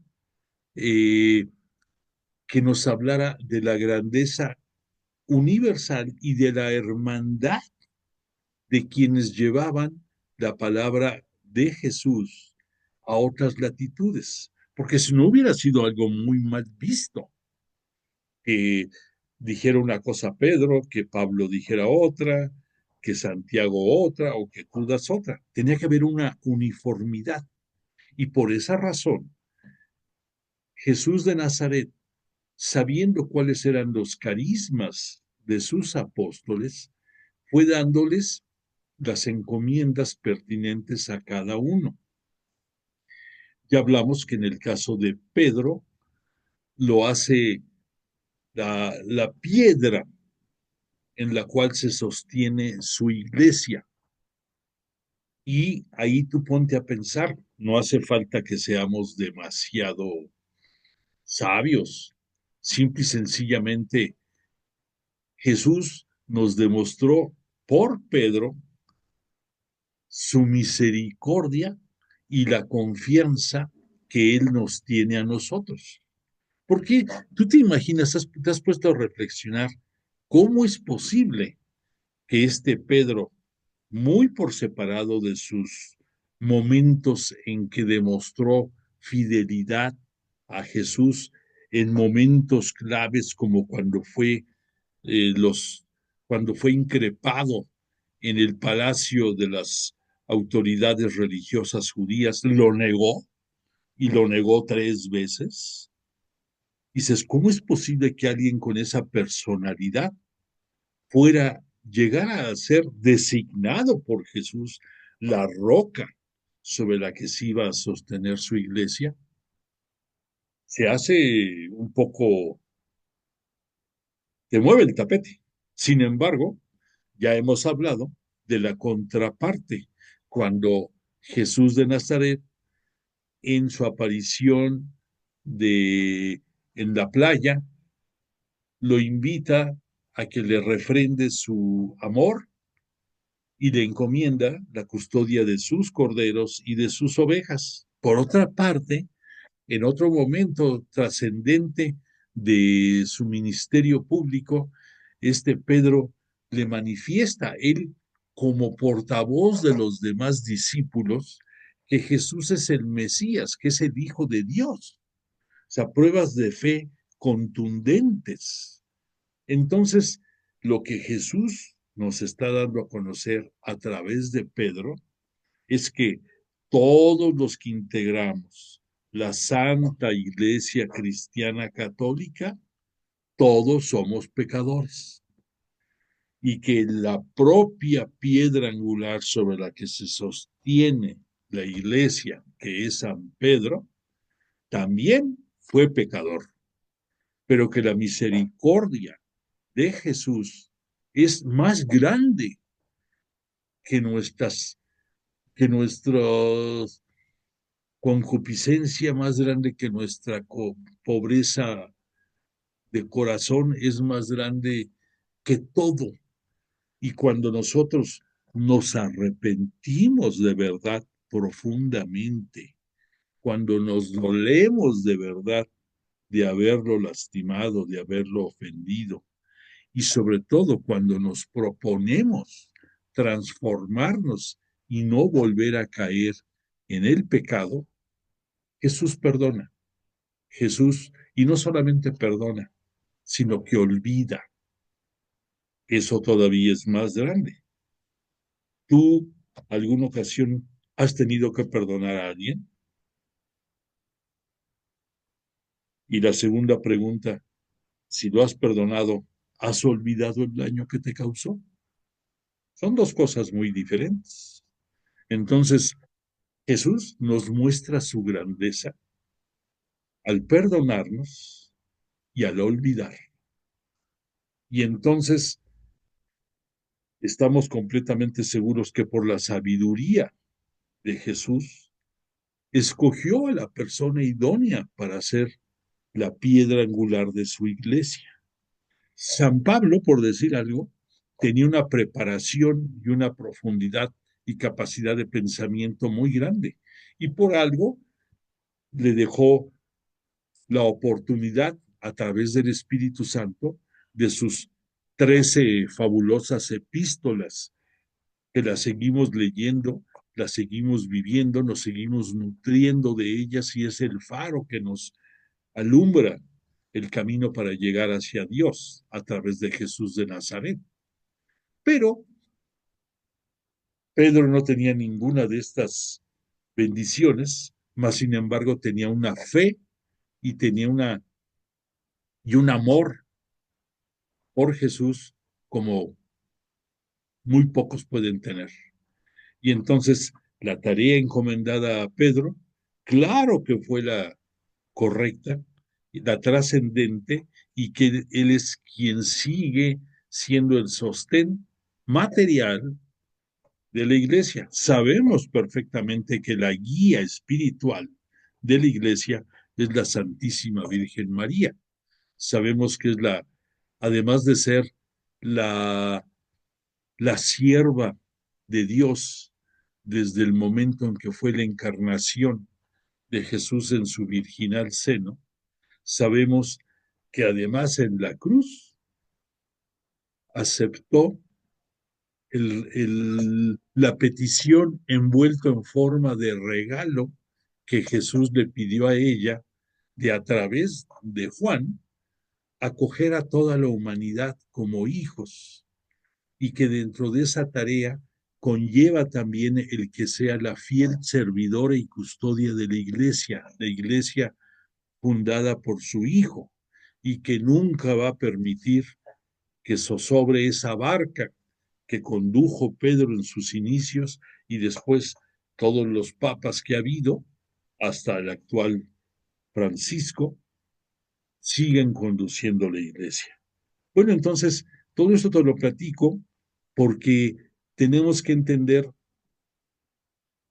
eh, que nos hablara de la grandeza universal y de la hermandad de quienes llevaban la palabra de Jesús a otras latitudes, porque si no hubiera sido algo muy mal visto, que dijera una cosa Pedro, que Pablo dijera otra, que Santiago otra o que Judas otra. Tenía que haber una uniformidad. Y por esa razón, Jesús de Nazaret, sabiendo cuáles eran los carismas de sus apóstoles, fue dándoles las encomiendas pertinentes a cada uno. Ya hablamos que en el caso de Pedro lo hace la piedra en la cual se sostiene su iglesia. Y ahí tú ponte a pensar, no hace falta que seamos demasiado sabios. Simple y sencillamente, Jesús nos demostró por Pedro su misericordia y la confianza que Él nos tiene a nosotros. Porque tú te imaginas, te has puesto a reflexionar, ¿cómo es posible que este Pedro, muy por separado de sus momentos en que demostró fidelidad a Jesús, en momentos claves como los, cuando fue increpado en el palacio de las autoridades religiosas judías, lo negó y lo negó 3 veces? Dices, ¿cómo es posible que alguien con esa personalidad fuera llegar a ser designado por Jesús la roca sobre la que se iba a sostener su iglesia? Se hace un poco, te mueve el tapete. Sin embargo, ya hemos hablado de la contraparte, cuando Jesús de Nazaret, en su aparición en la playa, lo invita a que le refrende su amor y le encomienda la custodia de sus corderos y de sus ovejas. Por otra parte, en otro momento trascendente de su ministerio público, este Pedro le manifiesta, él como portavoz de los demás discípulos, que Jesús es el Mesías, que es el Hijo de Dios. O sea, pruebas de fe contundentes Entonces, lo que Jesús nos está dando a conocer a través de Pedro es que todos los que integramos la Santa Iglesia Cristiana Católica, todos somos pecadores y que la propia piedra angular sobre la que se sostiene la iglesia, que es San Pedro, también fue pecador, pero que la misericordia de Jesús es más grande que nuestras concupiscencia, más grande que nuestra pobreza de corazón, es más grande que todo. Y cuando nosotros nos arrepentimos de verdad profundamente, cuando nos dolemos de verdad de haberlo lastimado, de haberlo ofendido, y sobre todo cuando nos proponemos transformarnos y no volver a caer en el pecado, Jesús perdona. Jesús, y no solamente perdona, sino que olvida. Eso todavía es más grande. ¿Tú alguna ocasión has tenido que perdonar a alguien? Y la segunda pregunta, si lo has perdonado, ¿has olvidado el daño que te causó? Son dos cosas muy diferentes. Entonces, Jesús nos muestra su grandeza al perdonarnos y al olvidar. Y entonces estamos completamente seguros que por la sabiduría de Jesús, escogió a la persona idónea para ser la piedra angular de su iglesia. San Pablo, por decir algo, tenía una preparación y una profundidad y capacidad de pensamiento muy grande. Y por algo le dejó la oportunidad a través del Espíritu Santo de sus 13 fabulosas epístolas, que las seguimos leyendo, las seguimos viviendo, nos seguimos nutriendo de ellas y es el faro que nos alumbra el camino para llegar hacia Dios a través de Jesús de Nazaret. Pero Pedro no tenía ninguna de estas bendiciones, mas sin embargo tenía una fe y tenía y un amor por Jesús como muy pocos pueden tener. Y entonces la tarea encomendada a Pedro, claro que fue la correcta, la trascendente, y que él es quien sigue siendo el sostén material de la iglesia. Sabemos perfectamente que la guía espiritual de la iglesia es la Santísima Virgen María. Sabemos que es además de ser la, la sierva de Dios desde el momento en que fue la encarnación de Jesús en su virginal seno, sabemos que además en la cruz aceptó la petición envuelto en forma de regalo que Jesús le pidió a ella de a través de Juan acoger a toda la humanidad como hijos y que dentro de esa tarea conlleva también el que sea la fiel servidora y custodia de la iglesia fundada por su Hijo, y que nunca va a permitir que zozobre esa barca que condujo Pedro en sus inicios y después todos los papas que ha habido, hasta el actual Francisco, siguen conduciendo la iglesia. Bueno, entonces, todo esto te lo platico porque tenemos que entender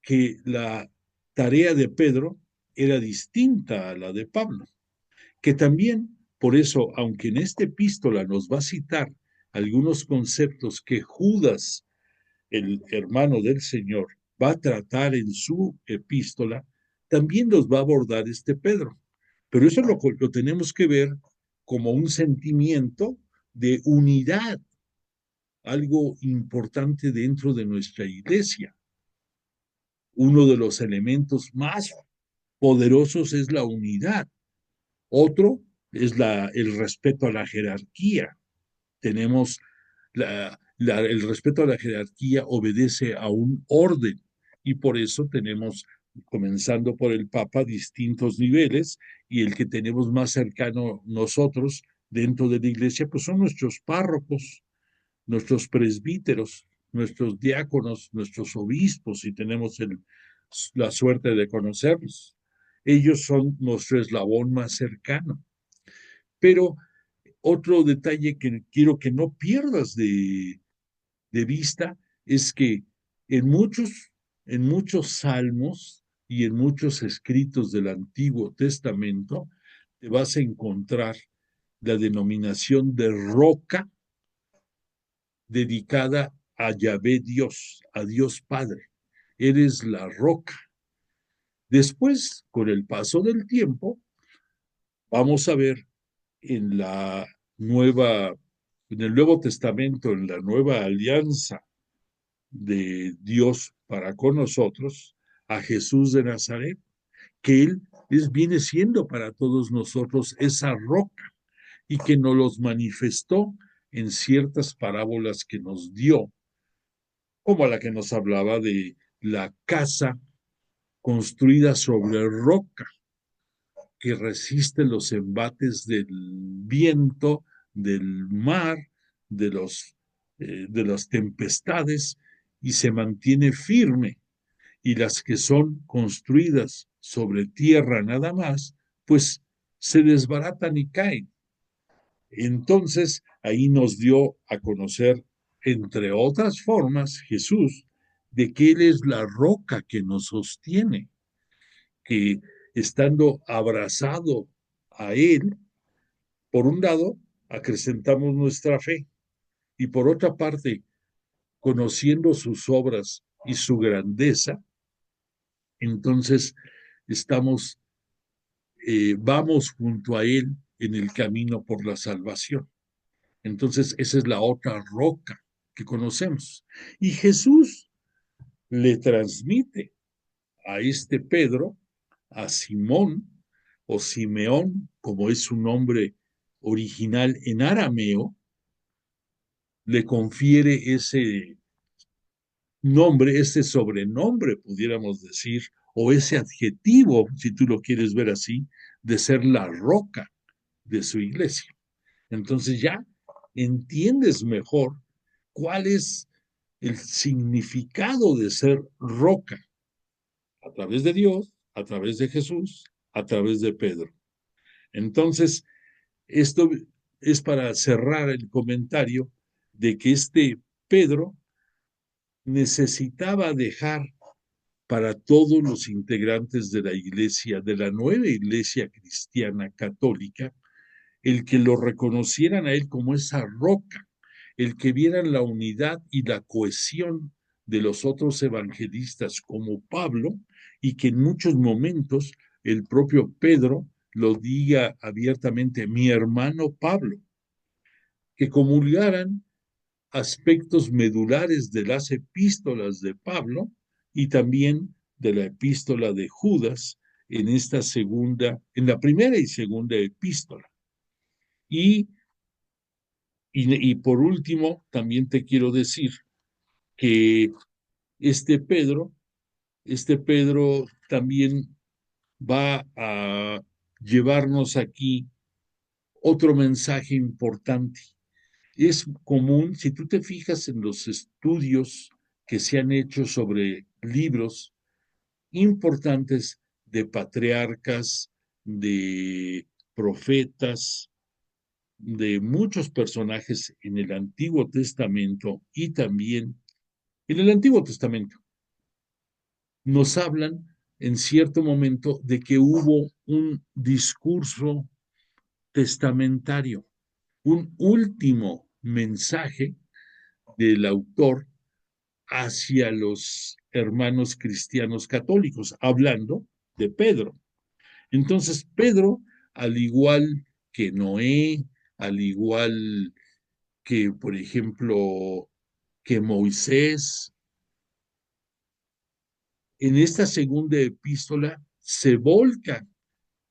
que la tarea de Pedro era distinta a la de Pablo, que también, por eso, aunque en esta epístola nos va a citar algunos conceptos que Judas, el hermano del Señor, va a tratar en su epístola, también los va a abordar este Pedro. Pero eso lo tenemos que ver como un sentimiento de unidad, algo importante dentro de nuestra iglesia. Uno de los elementos más poderosos es la unidad. Otro es el respeto a la jerarquía. tenemos el respeto a la jerarquía obedece a un orden y por eso tenemos, comenzando por el Papa, distintos niveles y el que tenemos más cercano nosotros dentro de la iglesia, pues son nuestros párrocos, nuestros presbíteros, nuestros diáconos, nuestros obispos, si tenemos la suerte de conocerlos. Ellos son nuestro eslabón más cercano. Pero otro detalle que quiero que no pierdas de vista es que en en muchos salmos y en muchos escritos del Antiguo Testamento te vas a encontrar la denominación de roca dedicada a Yahvé Dios, a Dios Padre. Eres la roca. Después, con el paso del tiempo, vamos a ver en la nueva, en el Nuevo Testamento, en la nueva alianza de Dios para con nosotros, a Jesús de Nazaret, que Él viene siendo para todos nosotros esa roca y que nos los manifestó en ciertas parábolas que nos dio, como la que nos hablaba de la casa construida sobre roca que resiste los embates del viento, del mar, de, de las tempestades y se mantiene firme. Y las que son construidas sobre tierra nada más, pues se desbaratan y caen. Entonces, ahí nos dio a conocer, entre otras formas, Jesús, de que Él es la roca que nos sostiene, que estando abrazado a Él, por un lado, acrecentamos nuestra fe y por otra parte, conociendo sus obras y su grandeza, entonces estamos, vamos junto a Él en el camino por la salvación. Entonces, esa es la otra roca que conocemos. Y Jesús le transmite a este Pedro, a Simón o Simeón, como es su nombre original en arameo, le confiere ese nombre, ese sobrenombre, pudiéramos decir, o ese adjetivo, si tú lo quieres ver así, de ser la roca de su iglesia. Entonces ya entiendes mejor cuál es el significado de ser roca a través de Dios, a través de Jesús, a través de Pedro. Entonces, esto es para cerrar el comentario de que este Pedro necesitaba dejar para todos los integrantes de la iglesia, de la nueva iglesia cristiana católica, el que lo reconocieran a él como esa roca, el que vieran la unidad y la cohesión de los otros evangelistas como Pablo y que en muchos momentos el propio Pedro lo diga abiertamente, mi hermano Pablo, que comulgaran aspectos medulares de las epístolas de Pablo y también de la epístola de Judas en esta segunda, en la primera y segunda epístola. Y, y por último, también te quiero decir que este Pedro, este Pedro también va a llevarnos aquí otro mensaje importante. Es común, si tú te fijas en los estudios que se han hecho sobre libros importantes de patriarcas, de profetas, de muchos personajes en el Antiguo Testamento y también en el Antiguo Testamento, nos hablan en cierto momento de que hubo un discurso testamentario, un último mensaje del autor hacia los hermanos cristianos católicos, hablando de Pedro. Entonces, Pedro, al igual que Noé, al igual que, por ejemplo, que Moisés, en esta segunda epístola se volca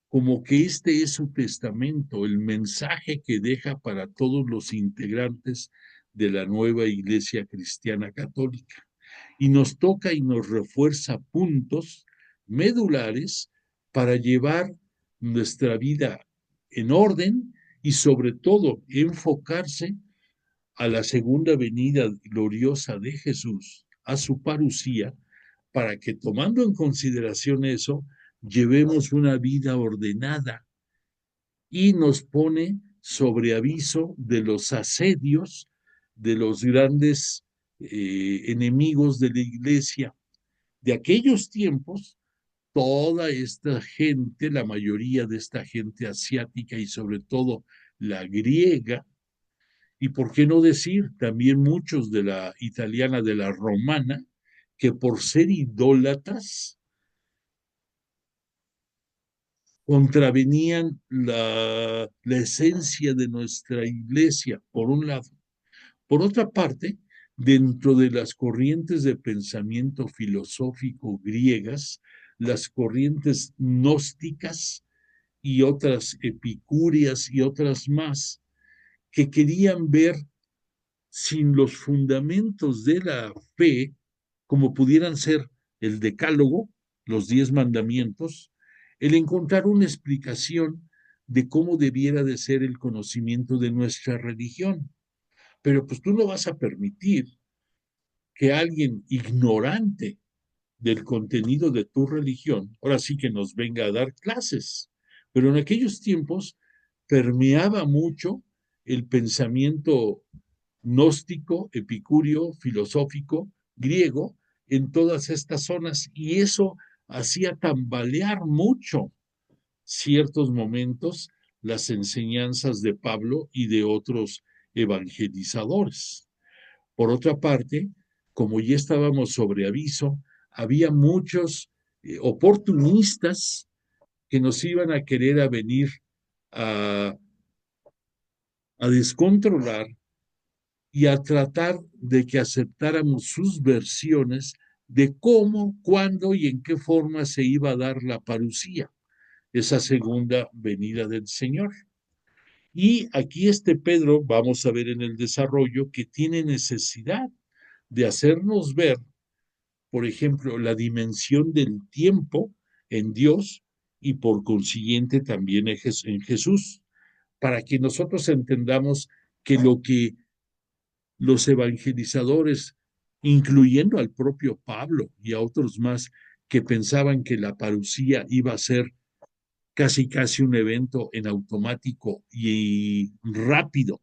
como que este es su testamento, el mensaje que deja para todos los integrantes de la nueva Iglesia Cristiana Católica. Y nos toca y nos refuerza puntos medulares para llevar nuestra vida en orden y sobre todo enfocarse a la segunda venida gloriosa de Jesús, a su parucía, para que tomando en consideración eso, llevemos una vida ordenada y nos pone sobre aviso de los asedios de los grandes enemigos de la iglesia. De aquellos tiempos, toda esta gente, la mayoría de esta gente asiática y sobre todo la griega, y por qué no decir también muchos de la italiana, de la romana, que por ser idólatras contravenían la esencia de nuestra iglesia, por un lado. Por otra parte, dentro de las corrientes de pensamiento filosófico griegas, las corrientes gnósticas y otras epicúreas y otras más, que querían ver sin los fundamentos de la fe, como pudieran ser el decálogo, los 10 mandamientos, el encontrar una explicación de cómo debiera de ser el conocimiento de nuestra religión. Pero pues tú no vas a permitir que alguien ignorante del contenido de tu religión, ahora sí que nos venga a dar clases. Pero en aquellos tiempos permeaba mucho el pensamiento gnóstico, epicúreo, filosófico, griego, en todas estas zonas, y eso hacía tambalear mucho ciertos momentos las enseñanzas de Pablo y de otros evangelizadores. Por otra parte, como ya estábamos sobre aviso, había muchos oportunistas que nos iban a querer a venir a, a descontrolar y a tratar de que aceptáramos sus versiones de cómo, cuándo y en qué forma se iba a dar la parucía, esa segunda venida del Señor. Y aquí este Pedro, vamos a ver en el desarrollo, que tiene necesidad de hacernos ver, por ejemplo, la dimensión del tiempo en Dios y por consiguiente también en Jesús, para que nosotros entendamos que lo que los evangelizadores, incluyendo al propio Pablo y a otros más, que pensaban que la parucía iba a ser casi un evento en automático y rápido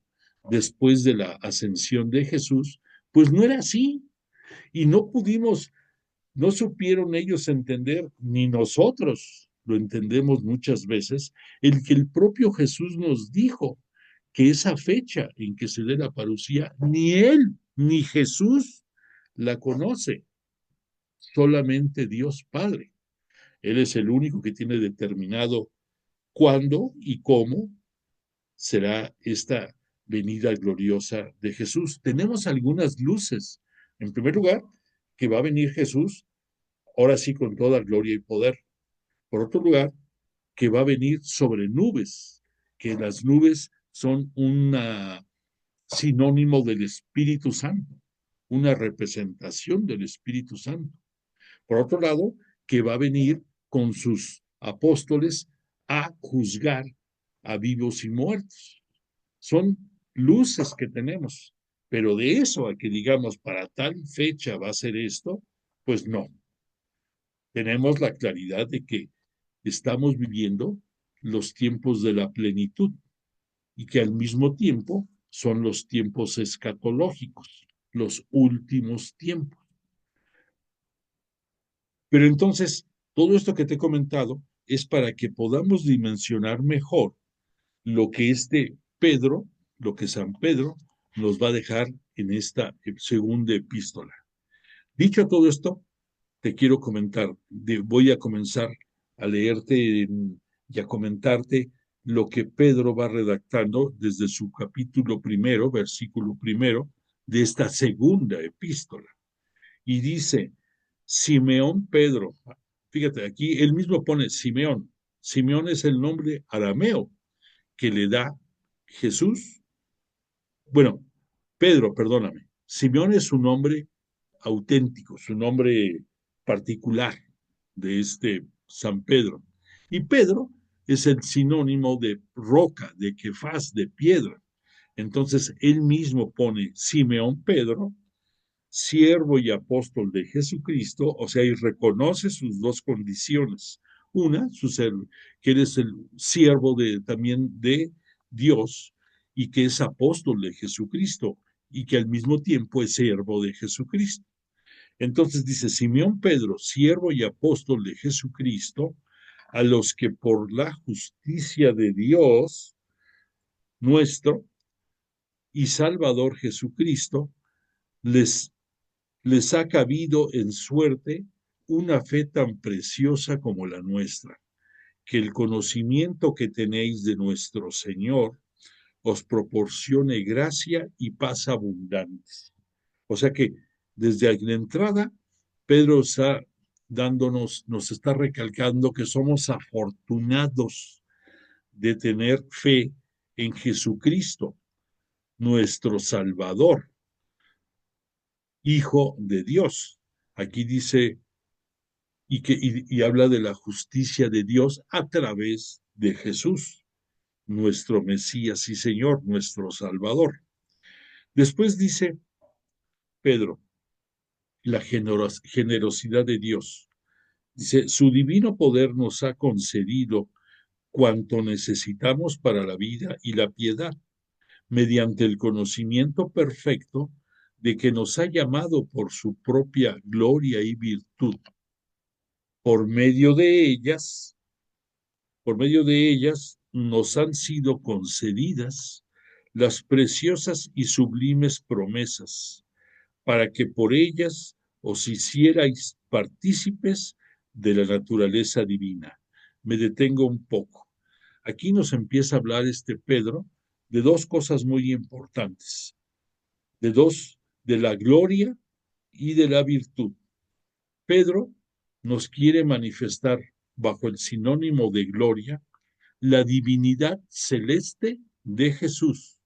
después de la ascensión de Jesús, pues no era así. Y no pudimos, no supieron ellos entender, ni nosotros lo entendemos muchas veces, el que el propio Jesús nos dijo que esa fecha en que se dé la parucía, ni él ni Jesús la conoce, solamente Dios Padre. Él es el único que tiene determinado cuándo y cómo será esta venida gloriosa de Jesús. Tenemos algunas luces. En primer lugar, que va a venir Jesús, ahora sí con toda gloria y poder. Por otro lugar, que va a venir sobre nubes, que las nubes son un sinónimo del Espíritu Santo, una representación del Espíritu Santo. Por otro lado, que va a venir con sus apóstoles a juzgar a vivos y muertos. Son luces que tenemos, pero de eso a que digamos para tal fecha va a ser esto, pues no. Tenemos la claridad de que estamos viviendo los tiempos de la plenitud y que al mismo tiempo son los tiempos escatológicos, los últimos tiempos. Pero entonces, todo esto que te he comentado es para que podamos dimensionar mejor lo que este Pedro, lo que San Pedro nos va a dejar en esta segunda epístola. Dicho todo esto, te quiero comentar, voy a comenzar a leerte y a comentarte lo que Pedro va redactando desde su capítulo primero, versículo primero, de esta segunda epístola. Y dice, Simeón Pedro, fíjate, aquí él mismo pone Simeón, Simeón es el nombre arameo que le da Jesús. Bueno, Pedro, perdóname. Simeón es su nombre auténtico, su nombre particular de este San Pedro. Y Pedro es el sinónimo de roca, de Kefas, de piedra. Entonces él mismo pone Simeón Pedro, siervo y apóstol de Jesucristo, o sea, y reconoce sus dos condiciones. Una, que él es el siervo también de Dios y que es apóstol de Jesucristo y que al mismo tiempo es siervo de Jesucristo. Entonces dice, Simeón Pedro, siervo y apóstol de Jesucristo, a los que por la justicia de Dios nuestro y Salvador Jesucristo les ha cabido en suerte una fe tan preciosa como la nuestra, que el conocimiento que tenéis de nuestro Señor os proporcione gracia y paz abundantes. O sea que desde la entrada, Pedro está nos está recalcando que somos afortunados de tener fe en Jesucristo, nuestro Salvador, Hijo de Dios. Aquí dice, y habla de la justicia de Dios a través de Jesús, nuestro Mesías y Señor, nuestro Salvador. Después dice Pedro, la generosidad de Dios. Dice, su divino poder nos ha concedido cuanto necesitamos para la vida y la piedad, mediante el conocimiento perfecto de que nos ha llamado por su propia gloria y virtud. Por medio de ellas, por medio de ellas nos han sido concedidas las preciosas y sublimes promesas, para que por ellas os hicierais partícipes de la naturaleza divina. Me detengo un poco. Aquí nos empieza a hablar este Pedro de dos cosas muy importantes, de la gloria y de la virtud. Pedro nos quiere manifestar bajo el sinónimo de gloria la divinidad celeste de Jesús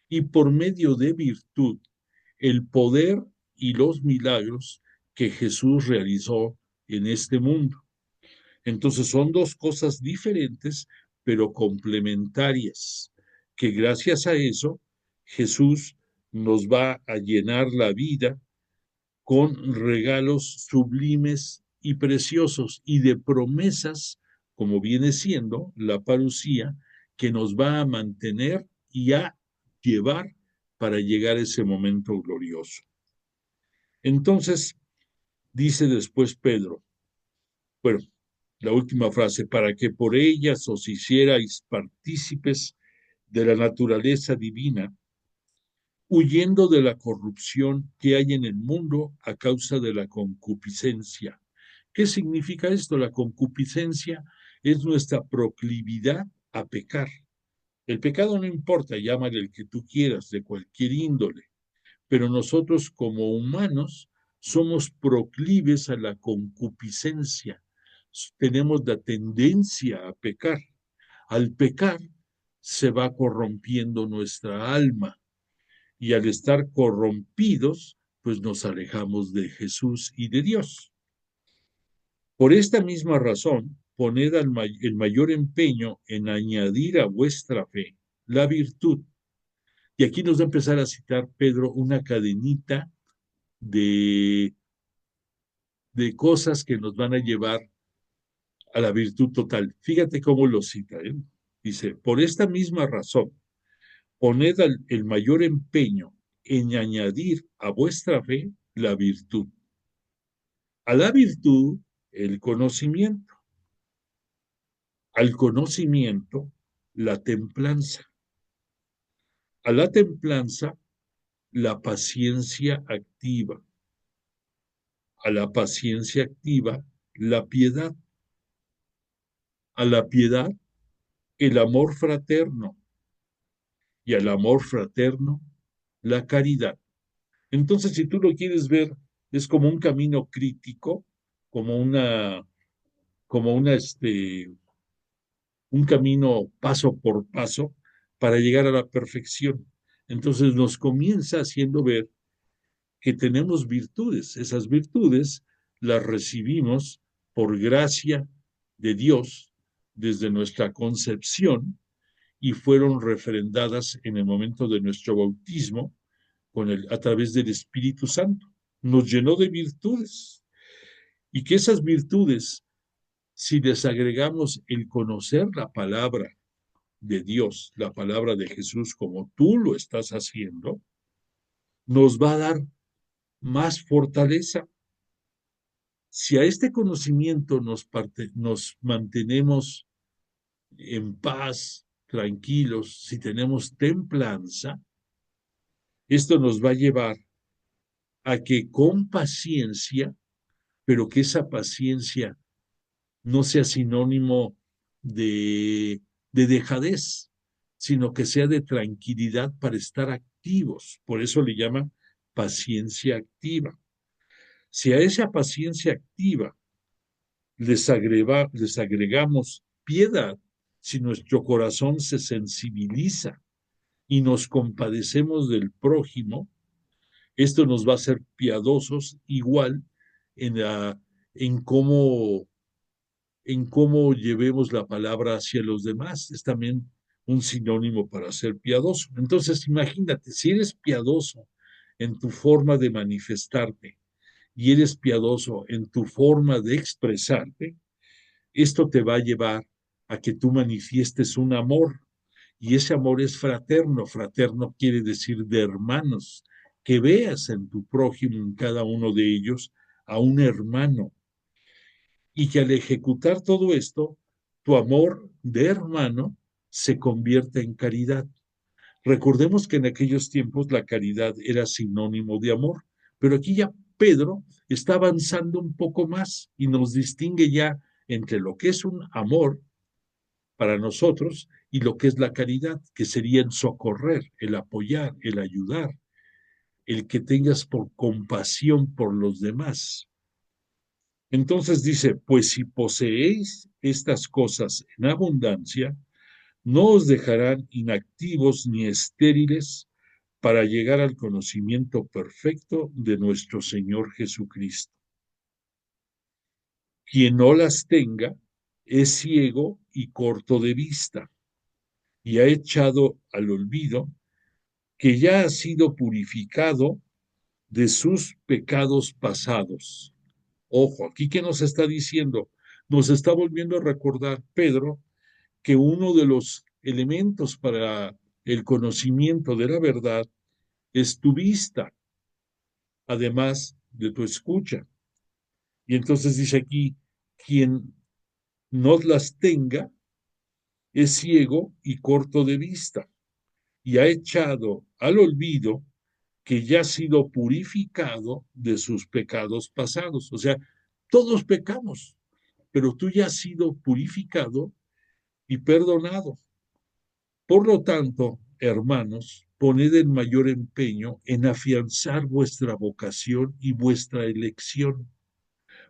y por medio de virtud el poder y los milagros que Jesús realizó en este mundo. Entonces son dos cosas diferentes, pero complementarias, que gracias a eso Jesús nos va a llenar la vida con regalos sublimes y preciosos y de promesas, como viene siendo la parucía, que nos va a mantener y a llevar para llegar a ese momento glorioso. Entonces, dice después Pedro, bueno, la última frase, para que por ellas os hicierais partícipes de la naturaleza divina, huyendo de la corrupción que hay en el mundo a causa de la concupiscencia. ¿Qué significa esto? La concupiscencia es nuestra proclividad a pecar. El pecado no importa, llámale el que tú quieras, de cualquier índole, pero nosotros como humanos somos proclives a la concupiscencia. Tenemos la tendencia a pecar. Al pecar se va corrompiendo nuestra alma y al estar corrompidos, pues nos alejamos de Jesús y de Dios. Por esta misma razón, poned el mayor empeño en añadir a vuestra fe la virtud. Y aquí nos va a empezar a citar Pedro una cadenita de, de cosas que nos van a llevar a la virtud total. Fíjate cómo lo cita. Dice, por esta misma razón, poned el mayor empeño en añadir a vuestra fe la virtud. A la virtud, el conocimiento. Al conocimiento, la templanza. A la templanza, la paciencia activa. A la paciencia activa, la piedad. A la piedad, el amor fraterno. Y al amor fraterno, la caridad. Entonces, si tú lo quieres ver, es como un camino crítico, como una, un camino paso por paso para llegar a la perfección. Entonces nos comienza haciendo ver que tenemos virtudes. Esas virtudes las recibimos por gracia de Dios desde nuestra concepción y fueron refrendadas en el momento de nuestro bautismo a través del Espíritu Santo. Nos llenó de virtudes y que esas virtudes, si les agregamos el conocer la palabra de Dios, la palabra de Jesús, como tú lo estás haciendo, nos va a dar más fortaleza. Si a este conocimiento nos mantenemos en paz, tranquilos, si tenemos templanza, esto nos va a llevar a que con paciencia, pero que esa paciencia no sea sinónimo de dejadez, sino que sea de tranquilidad para estar activos. Por eso le llaman paciencia activa. Si a esa paciencia activa les agregamos piedad, si nuestro corazón se sensibiliza y nos compadecemos del prójimo, esto nos va a hacer piadosos igual en, la, en, cómo, en cómo llevemos la palabra hacia los demás. Es también un sinónimo para ser piadoso. Entonces, imagínate, si eres piadoso en tu forma de manifestarte y eres piadoso en tu forma de expresarte, esto te va a llevar a que tú manifiestes un amor, y ese amor es fraterno. Fraterno quiere decir de hermanos, que veas en tu prójimo, en cada uno de ellos, a un hermano, y que al ejecutar todo esto, tu amor de hermano se convierte en caridad. Recordemos que en aquellos tiempos la caridad era sinónimo de amor, pero aquí ya Pedro está avanzando un poco más y nos distingue ya entre lo que es un amor para nosotros y lo que es la caridad, que sería el socorrer, el apoyar, el ayudar, el que tengas por compasión por los demás. Entonces dice, pues si poseéis estas cosas en abundancia, no os dejarán inactivos ni estériles para llegar al conocimiento perfecto de nuestro Señor Jesucristo. Quien no las tenga es ciego y corto de vista, y ha echado al olvido que ya ha sido purificado de sus pecados pasados. Ojo, aquí que nos está diciendo, nos está volviendo a recordar Pedro que uno de los elementos para el conocimiento de la verdad es tu vista, además de tu escucha. Y entonces dice aquí, quien no las tenga es ciego y corto de vista, y ha echado al olvido que ya ha sido purificado de sus pecados pasados. O sea, todos pecamos, pero tú ya has sido purificado y perdonado. Por lo tanto, hermanos, poned el mayor empeño en afianzar vuestra vocación y vuestra elección.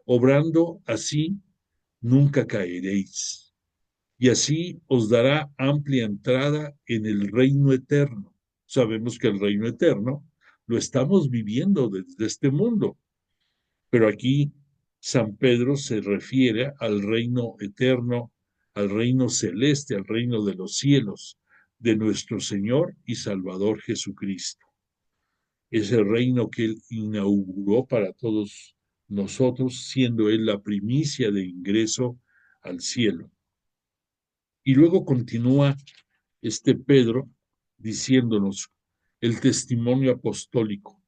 Obrando así, nunca caeréis. Y así os dará amplia entrada en el reino eterno. Sabemos que el reino eterno lo estamos viviendo desde este mundo, pero aquí San Pedro se refiere al reino eterno, al reino celeste, al reino de los cielos, de nuestro Señor y Salvador Jesucristo. Es el reino que Él inauguró para todos nosotros, siendo Él la primicia de ingreso al cielo. Y luego continúa este Pedro diciéndonos el testimonio apostólico.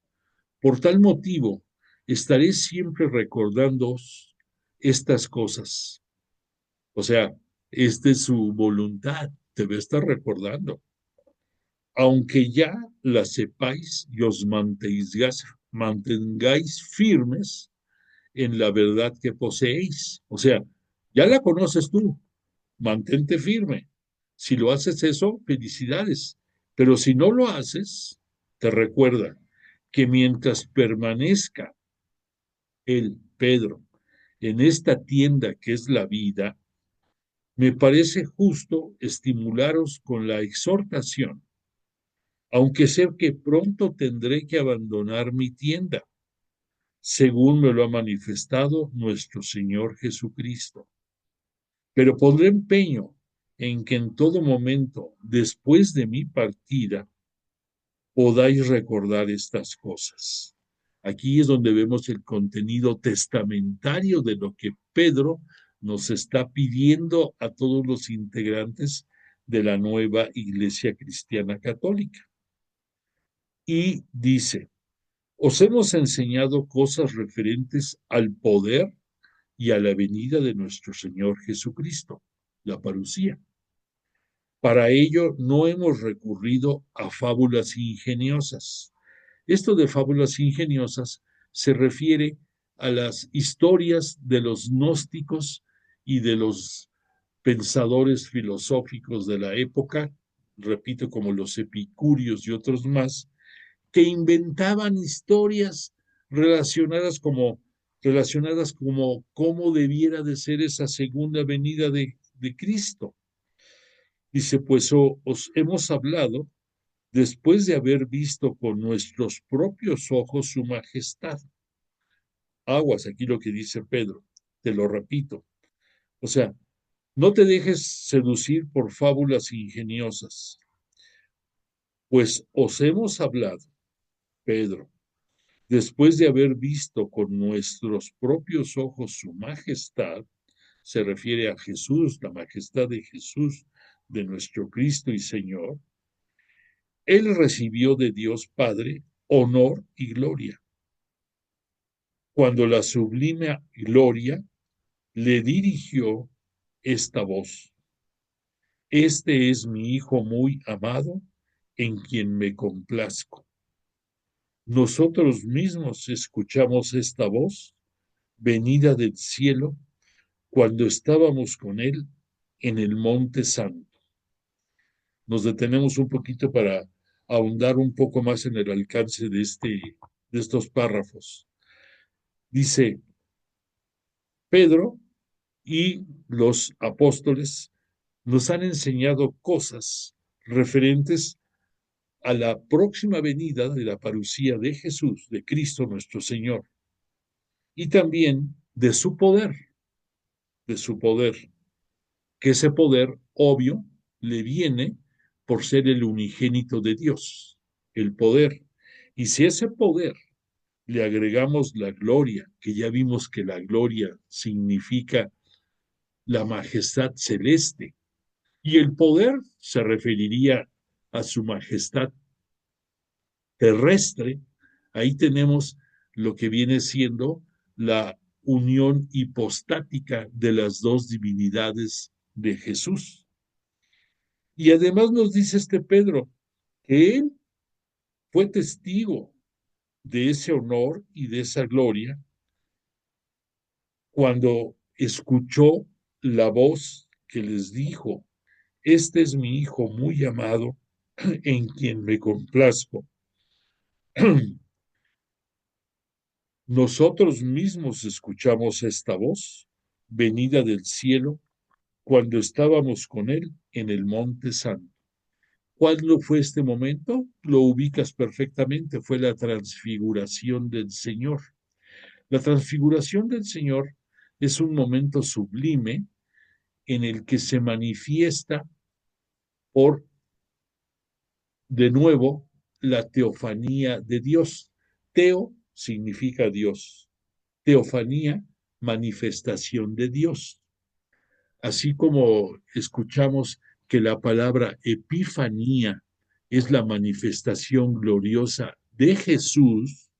Por tal motivo, estaré siempre recordando estas cosas. O sea, esta es su voluntad, te va a estar recordando. Aunque ya la sepáis y os mantengáis firmes en la verdad que poseéis. O sea, ya la conoces tú, mantente firme. Si lo haces eso, felicidades. Pero si no lo haces, te recuerda que mientras permanezca el Pedro en esta tienda que es la vida, me parece justo estimularos con la exhortación, aunque sé que pronto tendré que abandonar mi tienda, según me lo ha manifestado nuestro Señor Jesucristo. Pero pondré empeño en que en todo momento, después de mi partida, podáis recordar estas cosas. Aquí es donde vemos el contenido testamentario de lo que Pedro nos está pidiendo a todos los integrantes de la nueva Iglesia Cristiana Católica. Y dice, os hemos enseñado cosas referentes al poder y a la venida de nuestro Señor Jesucristo, la parucía. Para ello no hemos recurrido a fábulas ingeniosas. Esto de fábulas ingeniosas se refiere a las historias de los gnósticos y de los pensadores filosóficos de la época, repito, como los epicúreos y otros más, que inventaban historias relacionadas como cómo debiera de ser esa segunda venida de Cristo. Dice, pues os hemos hablado después de haber visto con nuestros propios ojos su majestad. Aguas, aquí lo que dice Pedro, te lo repito. O sea, no te dejes seducir por fábulas ingeniosas, pues os hemos hablado, Pedro, después de haber visto con nuestros propios ojos su majestad, se refiere a Jesús, la majestad de Jesús, de nuestro Cristo y Señor. Él recibió de Dios Padre honor y gloria, cuando la sublime gloria le dirigió esta voz: Este es mi Hijo muy amado, en quien me complazco. Nosotros mismos escuchamos esta voz venida del cielo cuando estábamos con Él en el Monte Santo. Nos detenemos un poquito para ahondar un poco más en el alcance de estos párrafos. Dice, Pedro y los apóstoles nos han enseñado cosas referentes a la próxima venida de la parucía de Jesús, de Cristo nuestro Señor, y también de su poder, que ese poder obvio le viene por ser el unigénito de Dios, el poder. Y si ese poder le agregamos la gloria, que ya vimos que la gloria significa la majestad celeste, y el poder se referiría a su majestad terrestre, ahí tenemos lo que viene siendo la unión hipostática de las dos divinidades de Jesús. Y además nos dice este Pedro que él fue testigo de ese honor y de esa gloria cuando escuchó la voz que les dijo, este es mi Hijo muy amado, en quien me complazco. Nosotros mismos escuchamos esta voz venida del cielo cuando estábamos con Él en el Monte Santo. ¿Cuándo fue este momento? Lo ubicas perfectamente, fue la transfiguración del Señor. La transfiguración del Señor es un momento sublime en el que se manifiesta por, de nuevo, la teofanía de Dios. Teo significa Dios. Teofanía, manifestación de Dios. Así como escuchamos que la palabra epifanía es la manifestación gloriosa de Jesús,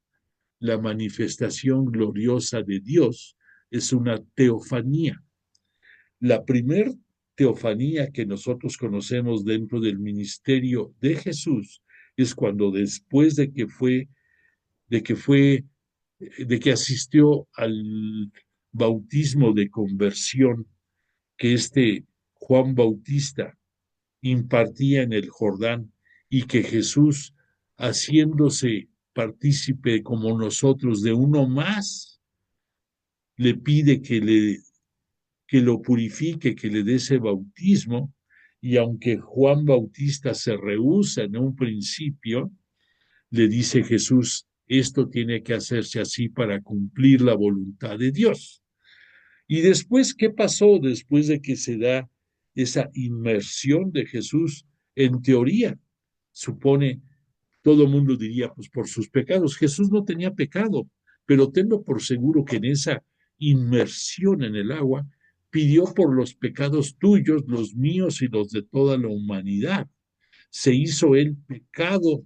la manifestación gloriosa de Dios es una teofanía. La primer teofanía que nosotros conocemos dentro del ministerio de Jesús es cuando después de que asistió al bautismo de conversión que Juan Bautista impartía en el Jordán y que Jesús, haciéndose partícipe como nosotros de uno más, le pide que que lo purifique, que le dé ese bautismo, y aunque Juan Bautista se rehúsa en un principio, le dice Jesús, esto tiene que hacerse así para cumplir la voluntad de Dios. Y después, ¿qué pasó después de que se da esa inmersión de Jesús? En teoría, supone, todo el mundo diría, pues por sus pecados. Jesús no tenía pecado, pero tengo por seguro que en esa inmersión en el agua pidió por los pecados tuyos, los míos y los de toda la humanidad. Se hizo él pecado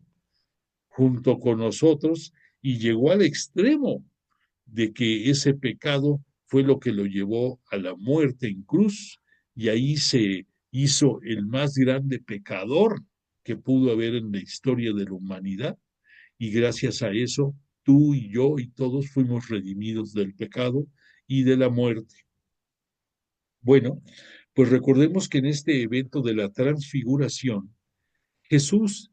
junto con nosotros y llegó al extremo de que ese pecado fue lo que lo llevó a la muerte en cruz, y ahí se hizo el más grande pecador que pudo haber en la historia de la humanidad, y gracias a eso tú y yo y todos fuimos redimidos del pecado y de la muerte. Bueno, pues recordemos que en este evento de la transfiguración, Jesús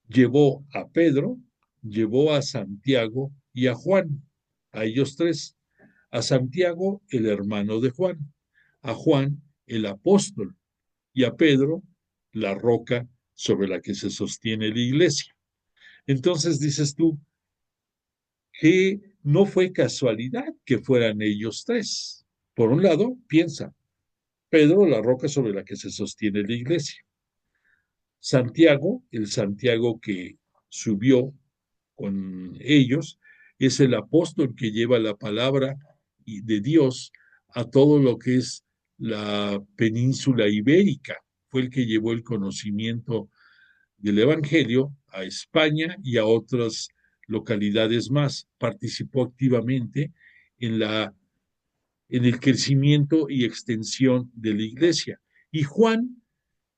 llevó a Pedro, llevó a Santiago y a Juan, a ellos tres, a Santiago, el hermano de Juan, a Juan, el apóstol, y a Pedro, la roca sobre la que se sostiene la iglesia. Entonces dices tú que no fue casualidad que fueran ellos tres. Por un lado, piensa, Pedro, la roca sobre la que se sostiene la iglesia. Santiago, el Santiago que subió con ellos, es el apóstol que lleva la palabra de Dios a todo lo que es la península ibérica. Fue el que llevó el conocimiento del Evangelio a España y a otras localidades más. Participó activamente en en el crecimiento y extensión de la iglesia. Y Juan,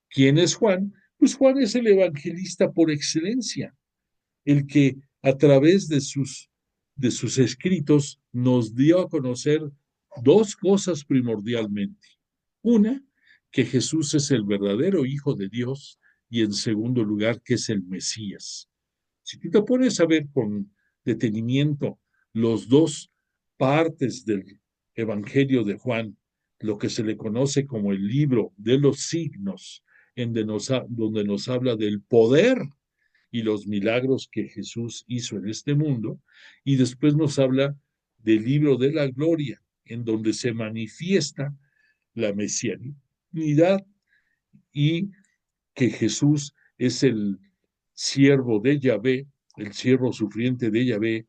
¿quién es Juan? Pues Juan es el evangelista por excelencia, el que a través de sus escritos nos dio a conocer dos cosas primordialmente. Una, que Jesús es el verdadero Hijo de Dios, y en segundo lugar, que es el Mesías. Si tú te pones a ver con detenimiento los dos partes del Evangelio de Juan, lo que se le conoce como el libro de los signos, donde nos habla del poder y los milagros que Jesús hizo en este mundo, y después nos habla del libro de la gloria, en donde se manifiesta la mesianidad y que Jesús es el siervo de Yahvé, el siervo sufriente de Yahvé,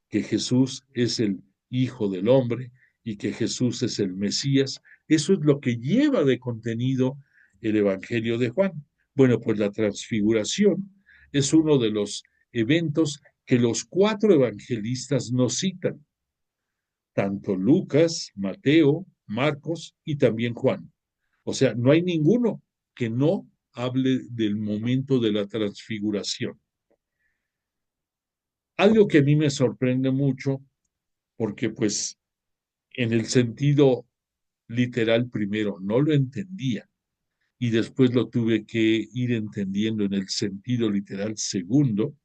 que Jesús es el Hijo del Hombre y que Jesús es el Mesías. Eso es lo que lleva de contenido el Evangelio de Juan. Bueno, pues la transfiguración es uno de los eventos que los cuatro evangelistas nos citan, tanto Lucas, Mateo, Marcos y también Juan. O sea, no hay ninguno que no hable del momento de la transfiguración. Algo que a mí me sorprende mucho, porque pues en el sentido literal primero no lo entendía y después lo tuve que ir entendiendo en el sentido literal segundo,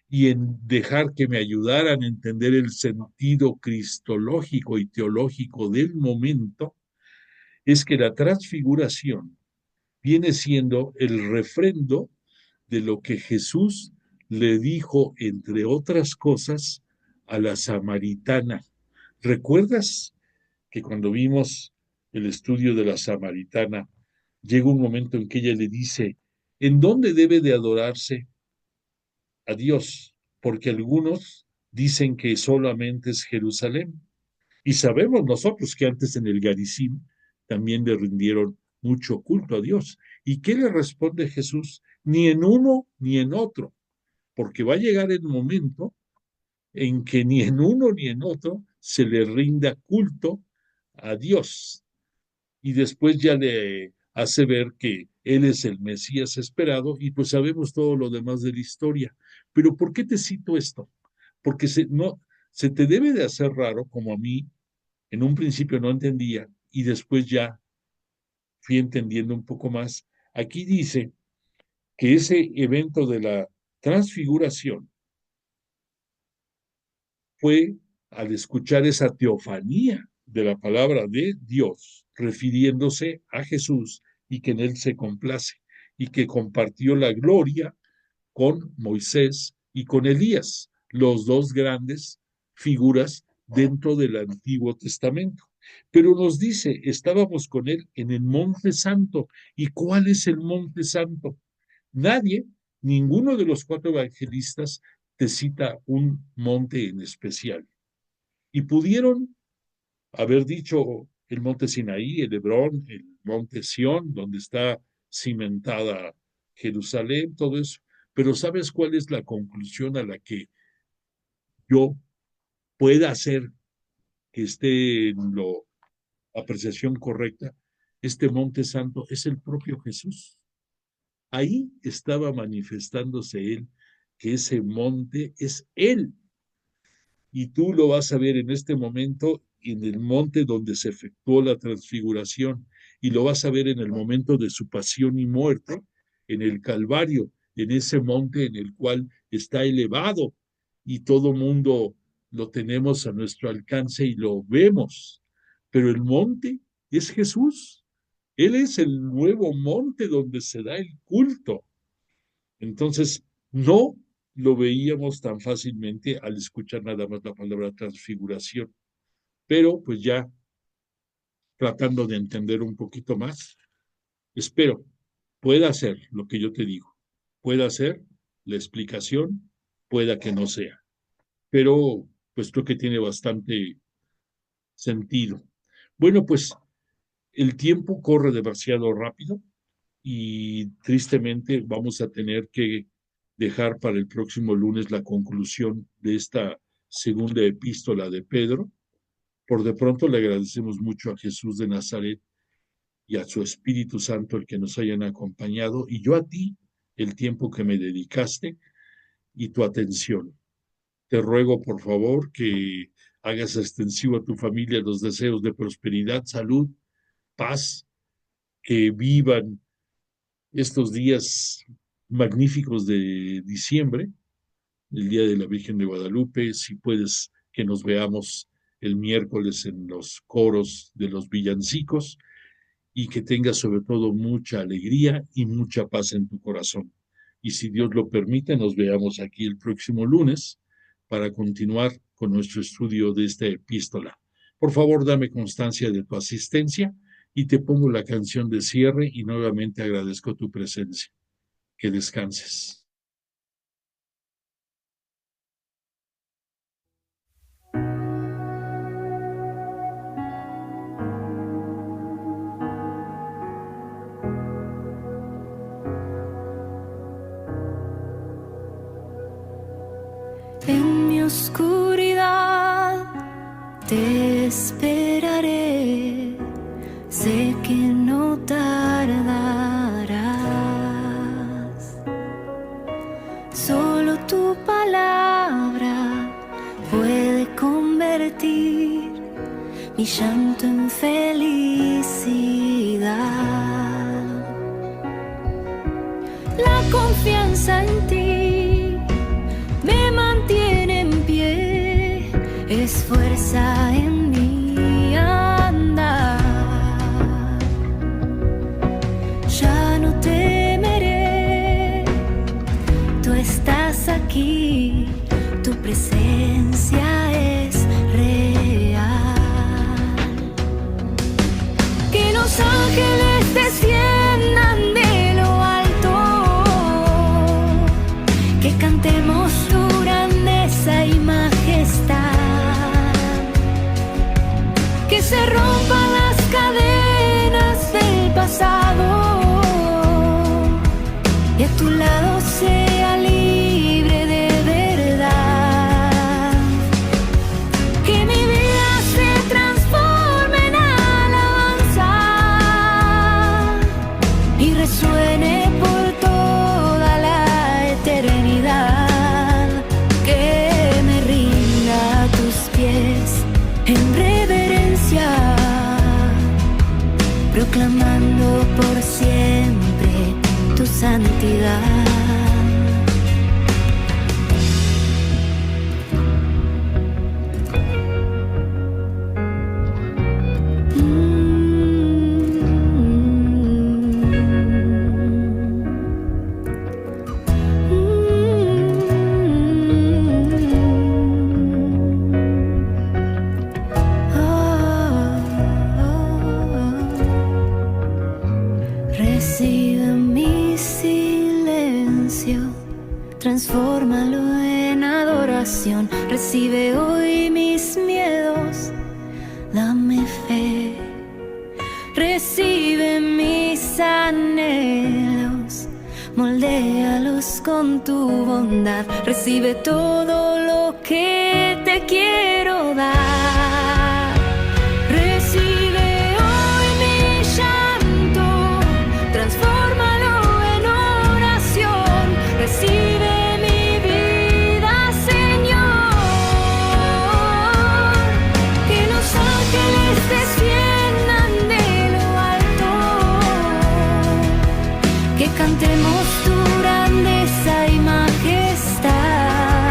y en dejar que me ayudaran a entender el sentido cristológico y teológico del momento, es que la transfiguración viene siendo el refrendo de lo que Jesús le dijo, entre otras cosas, a la samaritana. ¿Recuerdas que cuando vimos el estudio de la samaritana, llega un momento en que ella le dice, ¿en dónde debe de adorarse a Dios? Porque algunos dicen que solamente es Jerusalén. Y sabemos nosotros que antes en el Garicín también le rindieron mucho culto a Dios. ¿Y qué le responde Jesús? Ni en uno ni en otro, porque va a llegar el momento en que ni en uno ni en otro se le rinda culto a Dios. Y después ya le hace ver que Él es el Mesías esperado, y pues sabemos todo lo demás de la historia. Pero ¿por qué te cito esto? Porque no, se te debe de hacer raro, como a mí, en un principio no entendía y después ya fui entendiendo un poco más. Aquí dice que ese evento de la transfiguración fue al escuchar esa teofanía de la palabra de Dios, refiriéndose a Jesús y que en él se complace y que compartió la gloria con Moisés y con Elías, los dos grandes figuras dentro del Antiguo Testamento. Pero nos dice, estábamos con él en el Monte Santo. ¿Y cuál es el Monte Santo? Nadie, ninguno de los cuatro evangelistas te cita un monte en especial. Y pudieron haber dicho el monte Sinaí, el Hebrón, el monte Sión, donde está cimentada Jerusalén, todo eso. Pero ¿sabes cuál es la conclusión a la que yo pueda hacer que esté en la apreciación correcta? Este monte santo es el propio Jesús. Ahí estaba manifestándose él, que ese monte es él. Y tú lo vas a ver en este momento en el monte donde se efectuó la transfiguración, y lo vas a ver en el momento de su pasión y muerte, en el Calvario, en ese monte en el cual está elevado y todo mundo lo tenemos a nuestro alcance y lo vemos. Pero el monte es Jesús. Él es el nuevo monte donde se da el culto. Entonces, no lo veíamos tan fácilmente al escuchar nada más la palabra transfiguración. Pero pues ya tratando de entender un poquito más, espero pueda ser lo que yo te digo, pueda ser la explicación, pueda que no sea, pero pues creo que tiene bastante sentido. Bueno, pues el tiempo corre demasiado rápido y tristemente vamos a tener que dejar para el próximo lunes la conclusión de esta segunda epístola de Pedro. Por de pronto le agradecemos mucho a Jesús de Nazaret y a su Espíritu Santo el que nos hayan acompañado, y yo a ti el tiempo que me dedicaste y tu atención. Te ruego, por favor, que hagas extensivo a tu familia los deseos de prosperidad, salud, paz, que vivan estos días magníficos de diciembre, el Día de la Virgen de Guadalupe. Si puedes, que nos veamos el miércoles en los coros de los villancicos, y que tengas sobre todo mucha alegría y mucha paz en tu corazón. Y si Dios lo permite, nos veamos aquí el próximo lunes para continuar con nuestro estudio de esta epístola. Por favor, dame constancia de tu asistencia y te pongo la canción de cierre y nuevamente agradezco tu presencia. Que descanses. En mi oscuridad te esperaré, sé que no tardarás. Solo tu palabra puede convertir mi llanto en felicidad. La confianza en ti me mantiene en pie, es fuerza en mi andar. Ya no temeré, tú estás aquí, tu presencia es real. Que los ángeles desciendan de lo alto, que cantemos tu grandeza y majestad, que se rompan las cadenas del pasado y a tu lado sea libre de verdad. Que mi vida se transforme en alabanza y resuene por toda la eternidad. transfórmalo en adoración. Recibe hoy mis miedos, dame fe. Recibe mis anhelos, moldéalos con tu bondad. Recibe todo lo que te quiero dar. Recibe hoy mi llanto, transfórmalo en oración. Recibe mi vida, Señor. Que los ángeles desciendan de lo alto, que cantemos tu grandeza y majestad,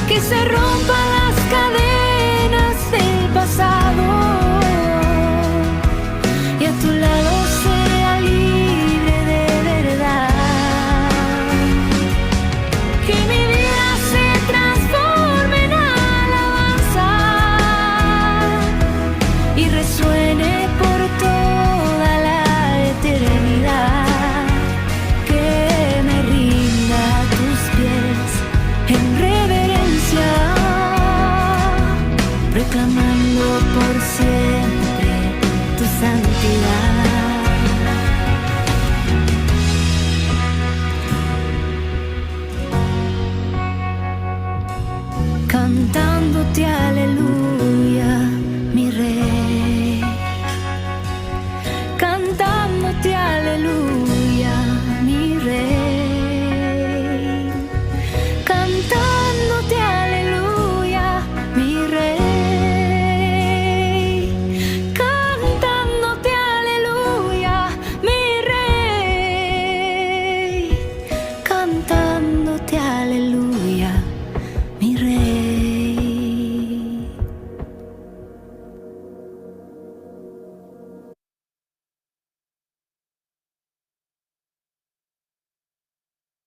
que se rompan las cadenas del pasado y a tu lado sea libre de verdad. Que mi vida se transforme en alabanza y resuene por toda la eternidad. Que me rinda a tus pies en reverencia, reclamando por siempre tu santidad. Cantándote aleluya.